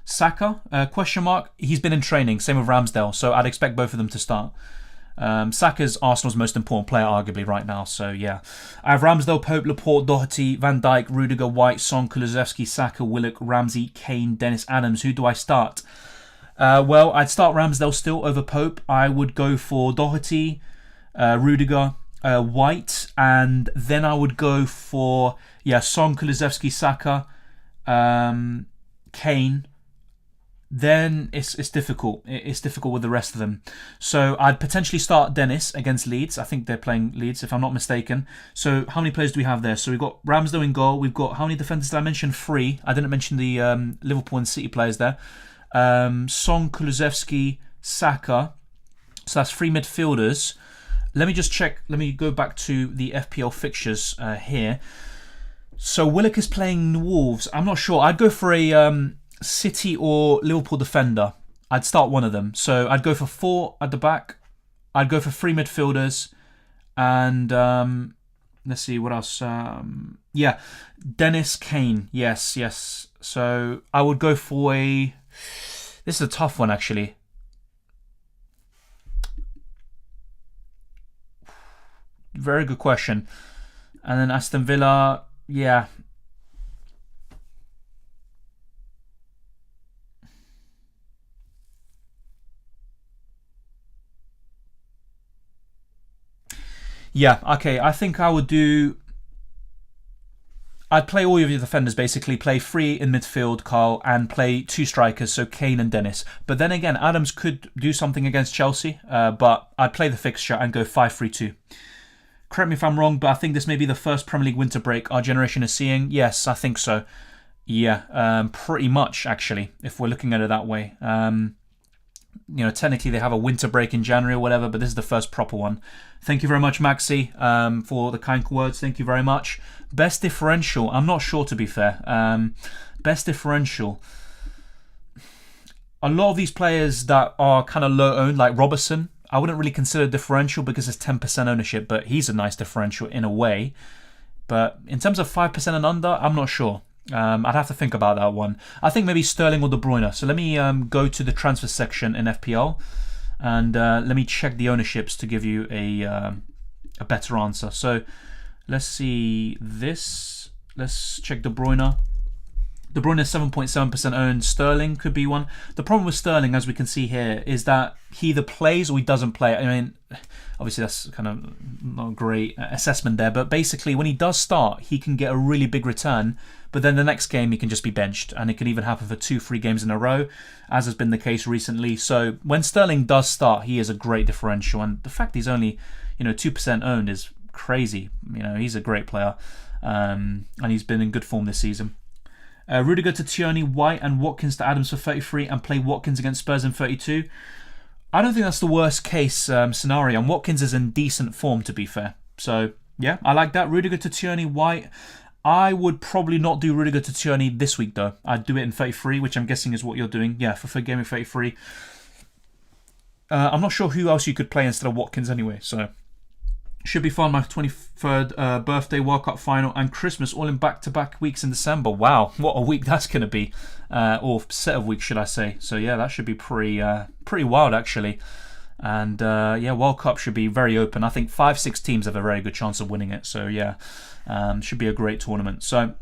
A: Saka, question mark. He's been in training, same with Ramsdale, so I'd expect both of them to start. Saka's Arsenal's most important player, arguably, right now. So, yeah. I have Ramsdale, Pope, Laporte, Doherty, Van Dijk, Rudiger, White, Son, Kulusevski, Saka, Willock, Ramsey, Kane, Dennis Adams. Who do I start? Well, I'd start Ramsdale still over Pope. I would go for Doherty, Rudiger, White, and then I would go for, Son, Kulusevski, Saka, Kane. Then it's difficult. It's difficult with the rest of them. So I'd potentially start Dennis against Leeds. I think they're playing Leeds, if I'm not mistaken. So how many players do we have there? So we've got Ramsdale in goal. We've got, how many defenders did I mention? 3. I didn't mention the Liverpool and City players there. Son, Kulusevski, Saka. So that's 3 midfielders. Let me just check. Let me go back to the FPL fixtures here. So Willock is playing Wolves. I'm not sure. I'd go for a City or Liverpool defender. I'd start one of them. So I'd go for 4 at the back. I'd go for 3 midfielders. And let's see, what else? Dennis, Kane. Yes. So I would go for a... This is a tough one, actually. Very good question. And then Aston Villa, yeah. Yeah, okay, I think I would do... I'd play all of your defenders, basically. Play 3 in midfield, Carl, and play 2 strikers, so Kane and Dennis. But then again, Adams could do something against Chelsea, but I'd play the fixture and go 5-3-2. Correct me if I'm wrong, but I think this may be the first Premier League winter break our generation is seeing. Yes, I think so. Yeah, pretty much, actually, if we're looking at it that way. Technically they have a winter break in January or whatever, but this is the first proper one. Thank you very much, Maxi, for the kind words. Thank you very much. Best differential. I'm not sure, to be fair. Best differential. A lot of these players that are kind of low owned, like Robertson, I wouldn't really consider differential because it's 10% ownership, but he's a nice differential in a way. But in terms of 5% and under, I'm not sure. I'd have to think about that one. I think maybe Sterling or De Bruyne. So let me go to the transfer section in FPL and let me check the ownerships to give you a better answer. So let's see this. Let's check De Bruyne. De Bruyne is 7.7% owned. Sterling could be one. The problem with Sterling, as we can see here, is that he either plays or he doesn't play. I mean, obviously that's kind of not a great assessment there, but basically when he does start, he can get a really big return, but then the next game he can just be benched, and it can even happen for 2-3 games in a row, as has been the case recently. So when Sterling does start, he is a great differential, and the fact he's only 2% owned is crazy. He's a great player, and he's been in good form this season. Rudiger to Tierney, White and Watkins to Adams for 33, and play Watkins against Spurs in 32. I don't think that's the worst case scenario, and Watkins is in decent form, to be fair. So yeah, I like that. Rudiger to Tierney, White. I would probably not do Rudiger to Tierney this week though. I'd do it in 33, which I'm guessing is what you're doing. Yeah, for Gameweek 33. I'm not sure who else you could play instead of Watkins anyway, so should be fun. My 23rd birthday, World Cup final, and Christmas all in back-to-back weeks in December. Wow, what a week that's going to be. Or set of weeks, should I say. So yeah, that should be pretty wild, actually. And World Cup should be very open. I think 5-6 teams have a very good chance of winning it. So yeah, should be a great tournament. So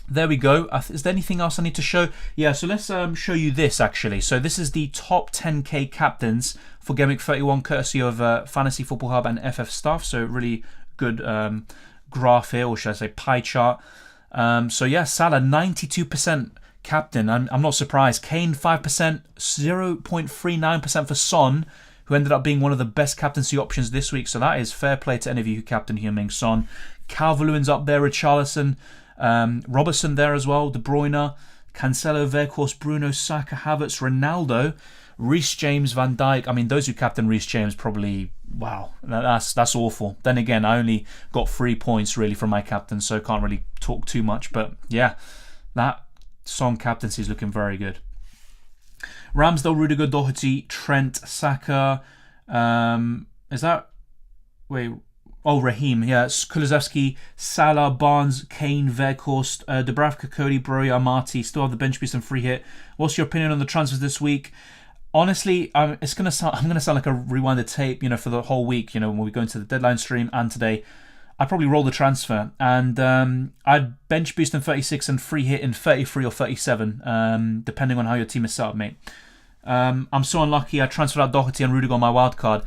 A: there we go. Is there anything else I need to show? Yeah, so let's show you this, actually. So this is the top 10k captains for Gameweek 31, courtesy of Fantasy Football Hub and FF Stuff. So really good graph here, or should I say pie chart. So yeah, Salah 92% captain. I'm not surprised. Kane 5%, 0.39% for Son, who ended up being one of the best captaincy options this week. So that is fair play to any of you who captain Heung-min Son. Calvert-Lewin's up there, Richarlison. Robertson there as well, De Bruyne, Cancelo, Weghorst, Bruno, Saka, Havertz, Ronaldo, Reece James, Van Dijk. I mean, those who captain Reece James probably, wow, that's awful. Then again, I only got 3 points really from my captain, so can't really talk too much. But yeah, that Son captaincy is looking very good. Ramsdale, Rudiger, Doherty, Trent, Saka. Is that... Wait... Oh, Raheem, yeah. Kulusevski, Salah, Barnes, Kane, Weghorst, Dubravka, Cody, Broja, Marty. Still have the bench boost and free hit. What's your opinion on the transfers this week? Honestly, I'm gonna sound like a rewinded tape, for the whole week. When we go into the deadline stream and today, I'd probably roll the transfer and I'd bench boost in 36 and free hit in 33 or 37, depending on how your team is set up, mate. I'm so unlucky. I transferred out Doherty and Rudiger on my wild card.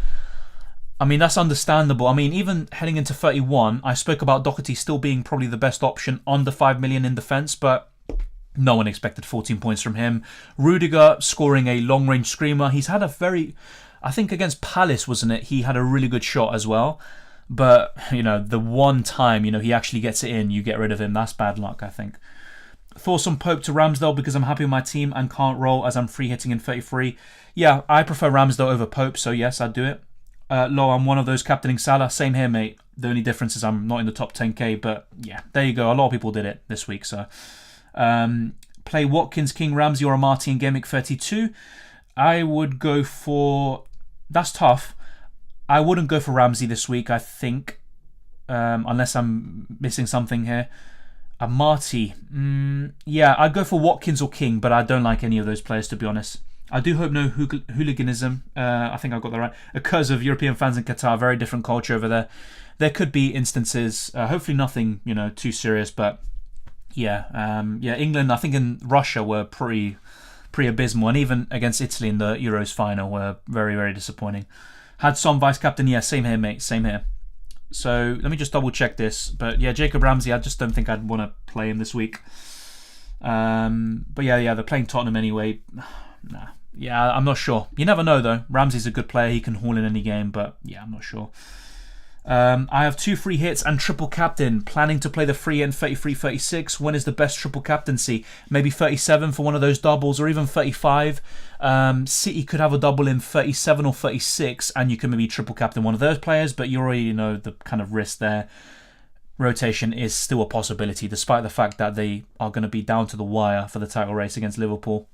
A: I mean, that's understandable. I mean, even heading into 31, I spoke about Doherty still being probably the best option under 5 million in defence, but no one expected 14 points from him. Rudiger scoring a long-range screamer. He's had a very... I think against Palace, wasn't it? He had a really good shot as well. But, the one time, he actually gets it in, you get rid of him. That's bad luck, I think. Thoughts on Pope to Ramsdale because I'm happy with my team and can't roll as I'm free hitting in 33. Yeah, I prefer Ramsdale over Pope, so yes, I'd do it. I'm one of those captaining Salah. Same here, mate. The only difference is I'm not in the top 10k, but yeah, there you go. A lot of people did it this week. So play Watkins, King, Ramsey or Amati in Gameweek 32. I would go for... That's tough. I wouldn't go for Ramsey this week, I think, unless I'm missing something here. Amati. Yeah, I'd go for Watkins or King, but I don't like any of those players, to be honest. I do hope no hooliganism, I think I got that right, occurs of European fans in Qatar. Very different culture over there. There could be instances, hopefully nothing, too serious, but yeah, England, I think in Russia were pretty abysmal, and even against Italy in the Euros final were very, very disappointing. Had Son vice captain, yeah, same here, mate, same here. So let me just double check this, but yeah, Jacob Ramsey, I just don't think I'd want to play him this week. But yeah, they're playing Tottenham anyway. Nah. Yeah, I'm not sure. You never know, though. Ramsey's a good player. He can haul in any game, but yeah, I'm not sure. I have 2 free hits and triple captain. Planning to play the free in 33, 36. When is the best triple captaincy? Maybe 37 for one of those doubles, or even 35. City could have a double in 37 or 36, and you can maybe triple captain one of those players, but you already know the kind of risk there. Rotation is still a possibility, despite the fact that they are going to be down to the wire for the title race against Liverpool.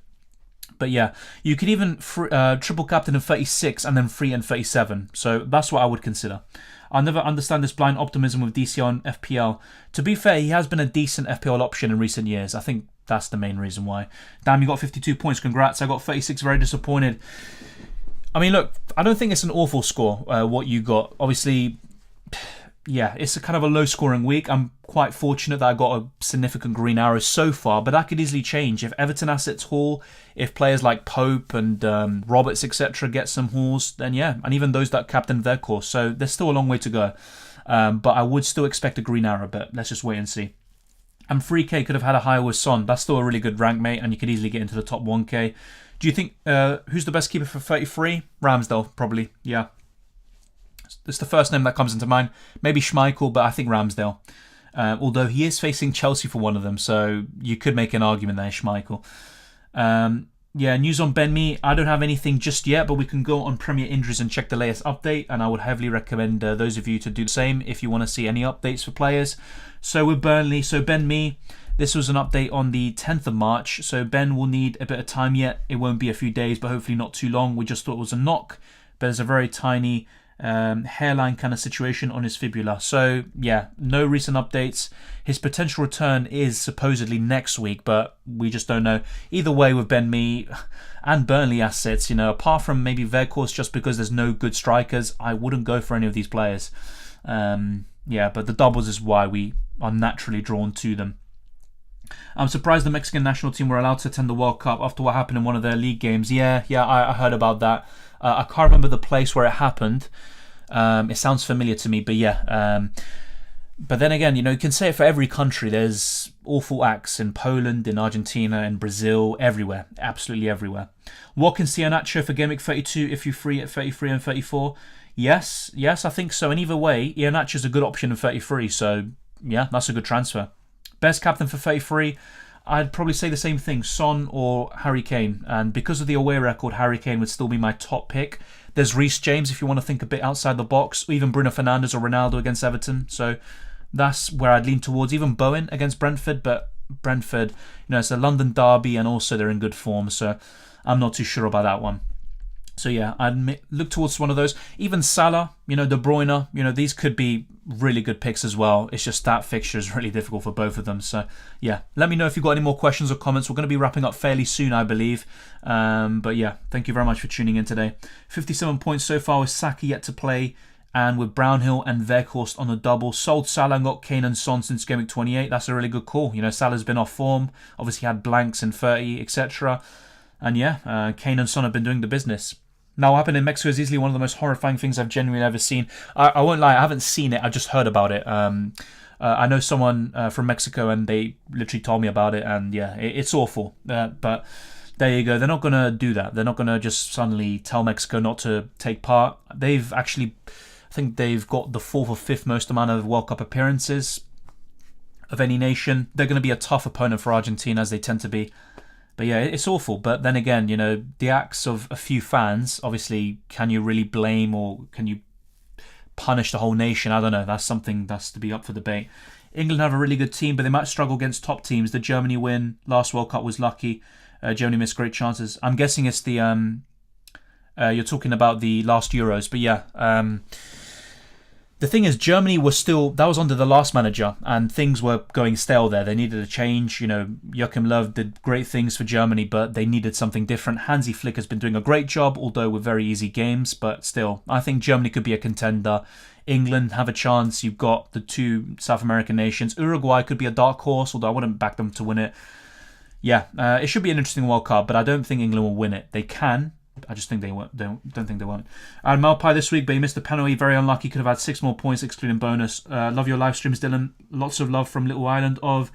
A: But yeah, you could even triple captain in 36 and then free in 37. So that's what I would consider. I'll never understand this blind optimism with DCL and FPL. To be fair, he has been a decent FPL option in recent years. I think that's the main reason why. Damn, you got 52 points. Congrats. I got 36. Very disappointed. I mean, look, I don't think it's an awful score, what you got. Obviously... Yeah, it's a kind of a low-scoring week. I'm quite fortunate that I got a significant green arrow so far, but that could easily change. If Everton assets haul, if players like Pope and Roberts, etc. get some hauls, then yeah, and even those that captain their course. So there's still a long way to go. But I would still expect a green arrow, but let's just wait and see. And 3k could have had a higher with Son. That's still a really good rank, mate, and you could easily get into the top 1k. Do you think, who's the best keeper for 33? Ramsdale, probably, yeah. It's the first name that comes into mind. Maybe Schmeichel, but I think Ramsdale. Although he is facing Chelsea for one of them, so you could make an argument there, Schmeichel. Yeah, news on Ben Mee. I don't have anything just yet, but we can go on Premier Injuries and check the latest update, and I would heavily recommend those of you to do the same if you want to see any updates for players. So with Burnley, Ben Mee, this was an update on the 10th of March, so Ben will need a bit of time yet. It won't be a few days, but hopefully not too long. We just thought it was a knock, but there's a very tiny... hairline kind of situation on his fibula. So yeah, no recent updates. His potential return is supposedly next week, but we just don't know. Either way, with Ben Mee and Burnley assets, apart from maybe Weghorst, just because there's no good strikers, I wouldn't go for any of these players. Yeah, but the doubles is why we are naturally drawn to them. I'm surprised the Mexican national team were allowed to attend the World Cup after what happened in one of their league games. Yeah, I heard about that. I can't remember the place where it happened. It sounds familiar to me, but yeah. But then again, you can say it for every country. There's awful acts in Poland, in Argentina, in Brazil, everywhere. Absolutely everywhere. What can Iheanacho for Gameweek 32 if you free at 33 and 34? Yes, I think so. And either way, Iheanacho is a good option in 33, so yeah, that's a good transfer. Best captain for 33. I'd probably say the same thing, Son or Harry Kane. And because of the away record, Harry Kane would still be my top pick. There's Reece James if you want to think a bit outside the box, or even Bruno Fernandes or Ronaldo against Everton. So that's where I'd lean towards. Even Bowen against Brentford, but Brentford, it's a London derby and also they're in good form. So I'm not too sure about that one. So yeah, I'd look towards one of those. Even Salah, De Bruyne, these could be really good picks as well. It's just that fixture is really difficult for both of them. So yeah, let me know if you've got any more questions or comments. We're going to be wrapping up fairly soon, I believe. But yeah, thank you very much for tuning in today. 57 points so far with Saka yet to play, and with Brownhill and Weghorst on the double. Sold Salah and got Kane and Son since Game Week 28. That's a really good call. Salah's been off form. Obviously had blanks in 30, etc. And yeah, Kane and Son have been doing the business. Now, what happened in Mexico is easily one of the most horrifying things I've genuinely ever seen. I won't lie, I haven't seen it, I've just heard about it. I know someone from Mexico and they literally told me about it, and yeah, it's awful. But there you go, they're not going to do that. They're not going to just suddenly tell Mexico not to take part. They've actually, I think they've got the 4th or 5th most amount of World Cup appearances of any nation. They're going to be a tough opponent for Argentina, as they tend to be. But yeah, it's awful. But then again, the acts of a few fans, obviously, can you really blame or can you punish the whole nation? I don't know. That's something that's to be up for debate. England have a really good team, but they might struggle against top teams. The Germany win last World Cup was lucky. Germany missed great chances. I'm guessing it's the... you're talking about the last Euros. But yeah... the thing is, Germany was still... That was under the last manager, and things were going stale there. They needed a change. Joachim Löw did great things for Germany, but they needed something different. Hansi Flick has been doing a great job, although with very easy games. But still, I think Germany could be a contender. England have a chance. You've got the 2 South American nations. Uruguay could be a dark horse, although I wouldn't back them to win it. Yeah, it should be an interesting World Cup, but I don't think England will win it. They can. I just think they won't. Don't think they won't. And Malpai this week, but he missed a penalty. Very unlucky. Could have had 6 more points, excluding bonus. Love your live streams, Dylan. Lots of love from little island of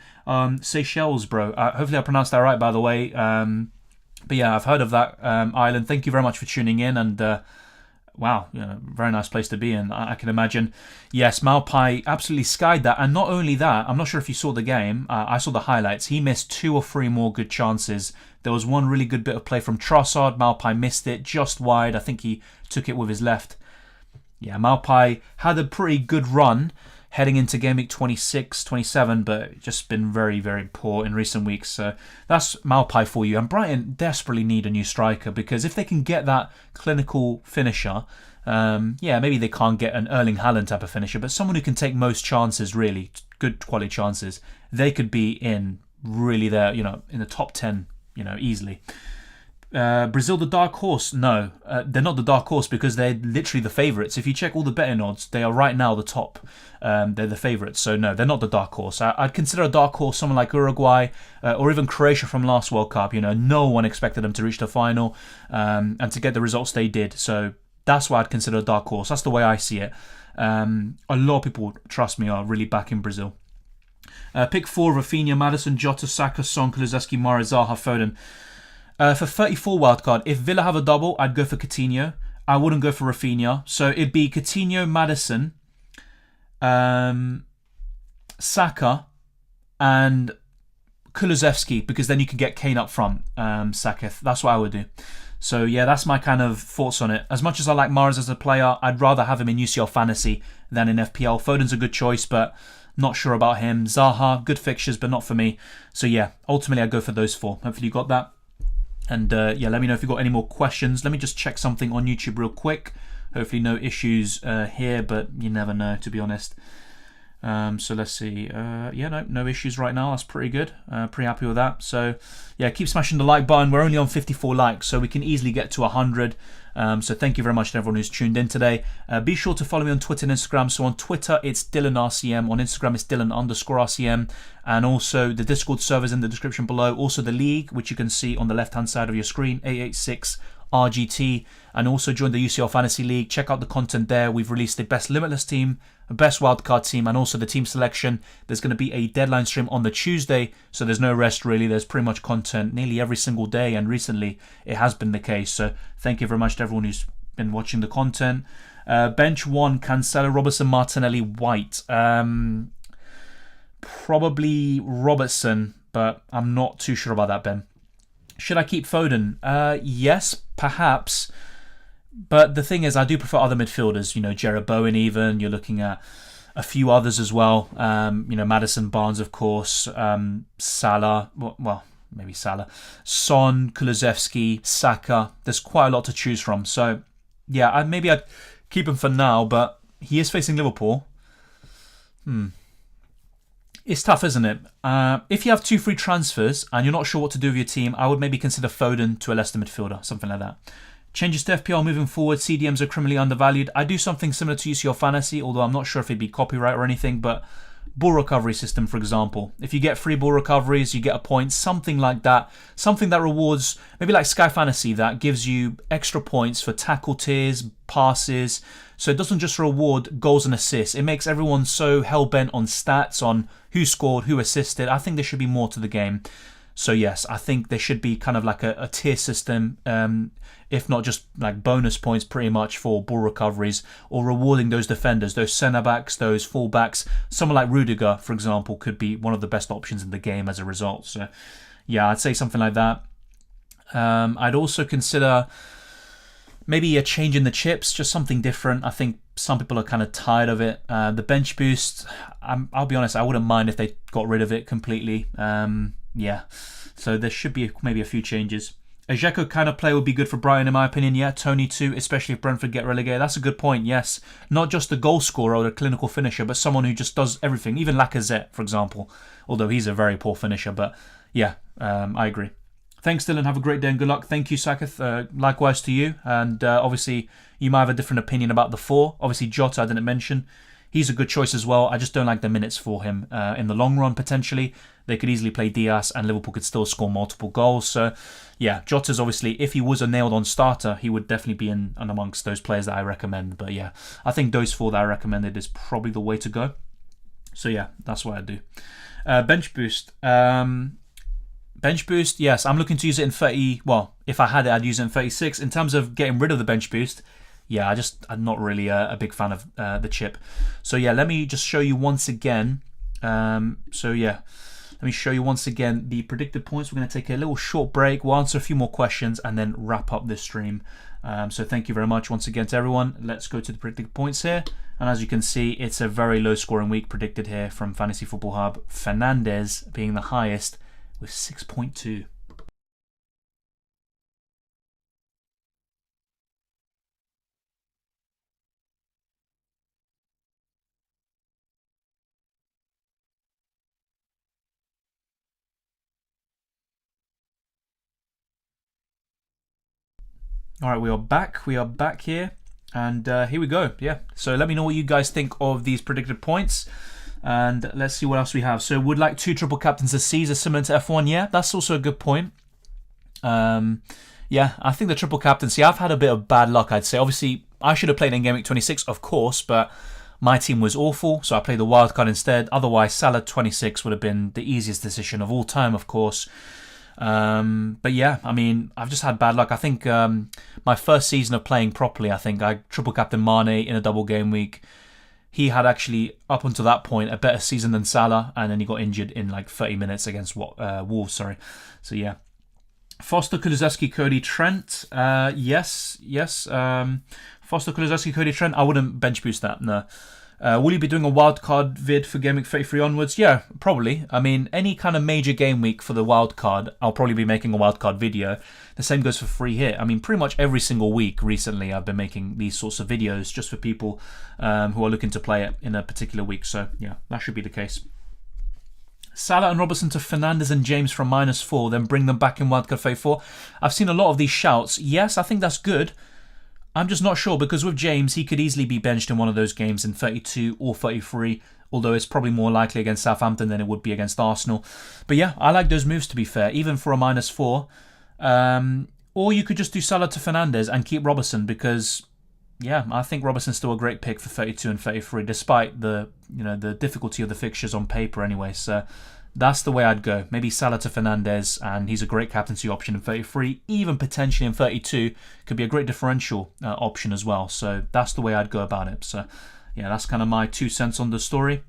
A: Seychelles, bro. Hopefully I pronounced that right, by the way. But yeah, I've heard of that island. Thank you very much for tuning in. And wow, very nice place to be in. I can imagine. Yes, Malpai absolutely skied that. And not only that, I'm not sure if you saw the game. I saw the highlights. He missed 2 or 3 more good chances. There was one really good bit of play from Trossard. Malpai missed it just wide. I think he took it with his left. Yeah, Malpai had a pretty good run heading into Game Week 26, 27, but just been very, very poor in recent weeks. So that's Malpai for you. And Brighton desperately need a new striker, because if they can get that clinical finisher, maybe they can't get an Erling Haaland type of finisher, but someone who can take most chances, really good quality chances, they could be in really there, in the top 10. Easily. Brazil the dark horse? No, they're not the dark horse because they're literally the favourites. If you check all the betting odds, they are right now the top. They're the favourites, so no, they're not the dark horse. I'd consider a dark horse someone like Uruguay or even Croatia from last World Cup. No one expected them to reach the final and to get the results they did. So that's why I'd consider a dark horse. That's the way I see it. A lot of people, trust me, are really backing Brazil. Pick 4, Rafinha, Maddison, Jota, Saka, Son, Kulusevski, Mahrez, Zaha, Foden. For 34 wildcard, if Villa have a double, I'd go for Coutinho. I wouldn't go for Rafinha. So it'd be Coutinho, Maddison, Saka, and Kulusevski, because then you can get Kane up front, Saketh. That's what I would do. So yeah, that's my kind of thoughts on it. As much as I like Mahrez as a player, I'd rather have him in UCL Fantasy than in FPL. Foden's a good choice, but not sure about him. Zaha, good fixtures, but not for me. So yeah, ultimately I go for those 4. Hopefully you got that. And let me know if you've got any more questions. Let me just check something on YouTube real quick. Hopefully no issues here, but you never know, to be honest. So let's see. No issues right now. That's pretty good. Pretty happy with that. So yeah, keep smashing the like button. We're only on 54 likes, so we can easily get to 100. So thank you very much to everyone who's tuned in today. Be sure to follow me on Twitter and Instagram. So on Twitter, it's DylanRCM. On Instagram, it's Dylan_RCM. And also the Discord servers in the description below. Also the league, which you can see on the left-hand side of your screen, 886 RGT. And also join the UCL Fantasy League. Check out the content there. We've released the best Limitless team, best wildcard team, and also the team selection. There's going to be a deadline stream on the Tuesday, so there's no rest really. There's pretty much content nearly every single day, and recently it has been the case. So thank you very much to everyone who's been watching the content. Bench 1, Cancelo, Robertson, Martinelli, White. Probably Robertson, but I'm not too sure about that, Ben. Should I keep Foden? Yes, perhaps. But the thing is, I do prefer other midfielders. You know, Jarrod Bowen even. You're looking at a few others as well. You know, Maddison, Barnes, of course. Salah. Well, maybe Salah. Son, Kulusevski, Saka. There's quite a lot to choose from. So, yeah, maybe I'd keep him for now. But he is facing Liverpool. It's tough, isn't it? If you have 2 free transfers and you're not sure what to do with your team, I would maybe consider Foden to a Leicester midfielder, something like that. Changes to FPL moving forward, CDMs are criminally undervalued. I do something similar to UCL Fantasy, although I'm not sure if it'd be copyright or anything, but ball recovery system, for example. If you get free ball recoveries, you get a point, something like that. Something that rewards, maybe like Sky Fantasy, that gives you extra points for tackle tiers, passes. So it doesn't just reward goals and assists. It makes everyone so hell-bent on stats, on who scored, who assisted. I think there should be more to the game. So yes, I think there should be kind of like a tier system, if not just like bonus points pretty much for ball recoveries, or rewarding those defenders, those centre-backs, those full-backs. Someone like Rudiger, for example, could be one of the best options in the game as a result. So yeah, I'd say something like that. I'd also consider maybe a change in the chips, just something different. I think some people are kind of tired of it. The bench boost, I'll be honest, I wouldn't mind if they got rid of it completely. Yeah, so there should be maybe a few changes. A Dzeko kind of play would be good for Brighton, in my opinion. Yeah, Tony too, especially if Brentford get relegated. That's a good point, yes. Not just a goal scorer or a clinical finisher, but someone who just does everything. Even Lacazette, for example, although he's a very poor finisher. But yeah, I agree. Thanks, Dylan. Have a great day and good luck. Thank you, Saketh. Likewise to you. And obviously, you might have a different opinion about the 4. Obviously, Jota I didn't mention. He's a good choice as well. I just don't like the minutes for him in the long run, potentially. They could easily play Diaz and Liverpool could still score multiple goals. So, yeah, Jota's obviously, if he was a nailed-on starter, he would definitely be in and amongst those players that I recommend. But yeah, I think those 4 that I recommended is probably the way to go. So yeah, that's what I do. Bench boost. Bench boost, yes, I'm looking to use it in 30. Well, if I had it, I'd use it in 36. In terms of getting rid of the bench boost, yeah, I'm not really a big fan of the chip. So yeah, let me just show you once again. Let me show you once again the predicted points. We're going to take a little short break. We'll answer a few more questions and then wrap up this stream. So thank you very much once again to everyone. Let's go to the predicted points here. And as you can see, it's a very low scoring week predicted here from Fantasy Football Hub. Fernandes being the highest with 6.2. All right, we are back. We are back here. And here we go. Yeah. So let me know what you guys think of these predicted points. And let's see what else we have. So would like 2 triple captains as Caesar similar to F1? Yeah, that's also a good point. Yeah, I think the triple captaincy, I've had a bit of bad luck, I'd say. Obviously, I should have played in Gameweek 26, of course, but my team was awful, so I played the wildcard instead. Otherwise, Salah 26 would have been the easiest decision of all time, of course. But yeah, I mean, I've just had bad luck. I think my first season of playing properly, I think I triple captain Mane in a double game week. He had actually, up until that point, a better season than Salah, and then he got injured in like 30 minutes against Wolves. Sorry. So yeah. Foster, Kulusevski, Cody, Trent. Yes. Foster, Kulusevski, Cody, Trent. I wouldn't bench boost that, no. Will you be doing a wildcard vid for Game Week 33 onwards? Yeah, probably. I mean, any kind of major game week for the wildcard, I'll probably be making a wildcard video. The same goes for free hit. I mean, pretty much every single week recently I've been making these sorts of videos just for people who are looking to play it in a particular week. So, yeah, that should be the case. Salah and Robertson to Fernandes and James from -4, then bring them back in wildcard 34. I've seen a lot of these shouts. Yes, I think that's good. I'm just not sure, because with James, he could easily be benched in one of those games in 32 or 33, although it's probably more likely against Southampton than it would be against Arsenal. But yeah, I like those moves, to be fair, even for a -4. Or you could just do Salah to Fernandes and keep Robertson, because, yeah, I think Robertson's still a great pick for 32 and 33, despite the difficulty of the fixtures on paper anyway. So that's the way I'd go. Maybe Salah to Fernandes, and he's a great captaincy option in 33, even potentially in 32. Could be a great differential option as well. So that's the way I'd go about it. So yeah, that's kind of my 2 cents on the story.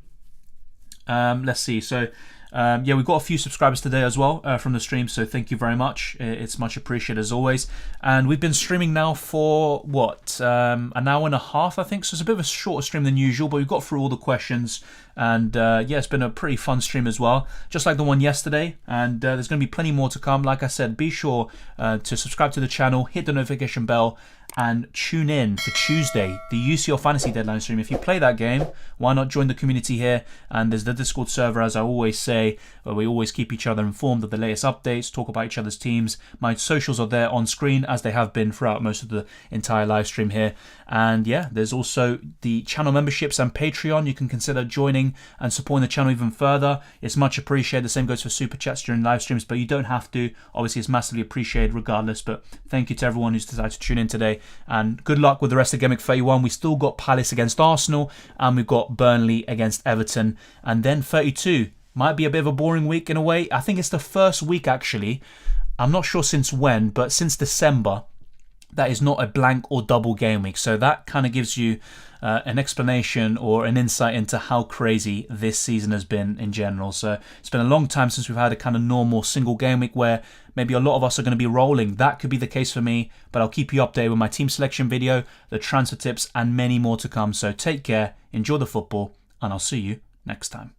A: Let's see. So Yeah, we've got a few subscribers today as well from the stream, so thank you very much. It's much appreciated as always. And we've been streaming now for, what, an hour and a half, I think, so it's a bit of a shorter stream than usual, but we've got through all the questions. And yeah, it's been a pretty fun stream as well, just like the one yesterday. And there's going to be plenty more to come. Like I said, be sure to subscribe to the channel, hit the notification bell, and tune in for Tuesday, the UCL Fantasy Deadline stream. If you play that game, why not join the community here? And there's the Discord server, as I always say, where we always keep each other informed of the latest updates, talk about each other's teams. My socials are there on screen, as they have been throughout most of the entire live stream here. And yeah, there's also the channel memberships and Patreon. You can consider joining and supporting the channel even further. It's much appreciated. The same goes for super chats during live streams, but you don't have to. Obviously, it's massively appreciated regardless. But thank you to everyone who's decided to tune in today. And good luck with the rest of Gameweek 31. We still got Palace against Arsenal, and we've got Burnley against Everton. And then 32 might be a bit of a boring week in a way. I think it's the first week, actually. I'm not sure since when, but since December, that is not a blank or double game week. So that kind of gives you an explanation or an insight into how crazy this season has been in general. So it's been a long time since we've had a kind of normal single game week where maybe a lot of us are going to be rolling. That could be the case for me, but I'll keep you updated with my team selection video, the transfer tips, and many more to come. So take care, enjoy the football, and I'll see you next time.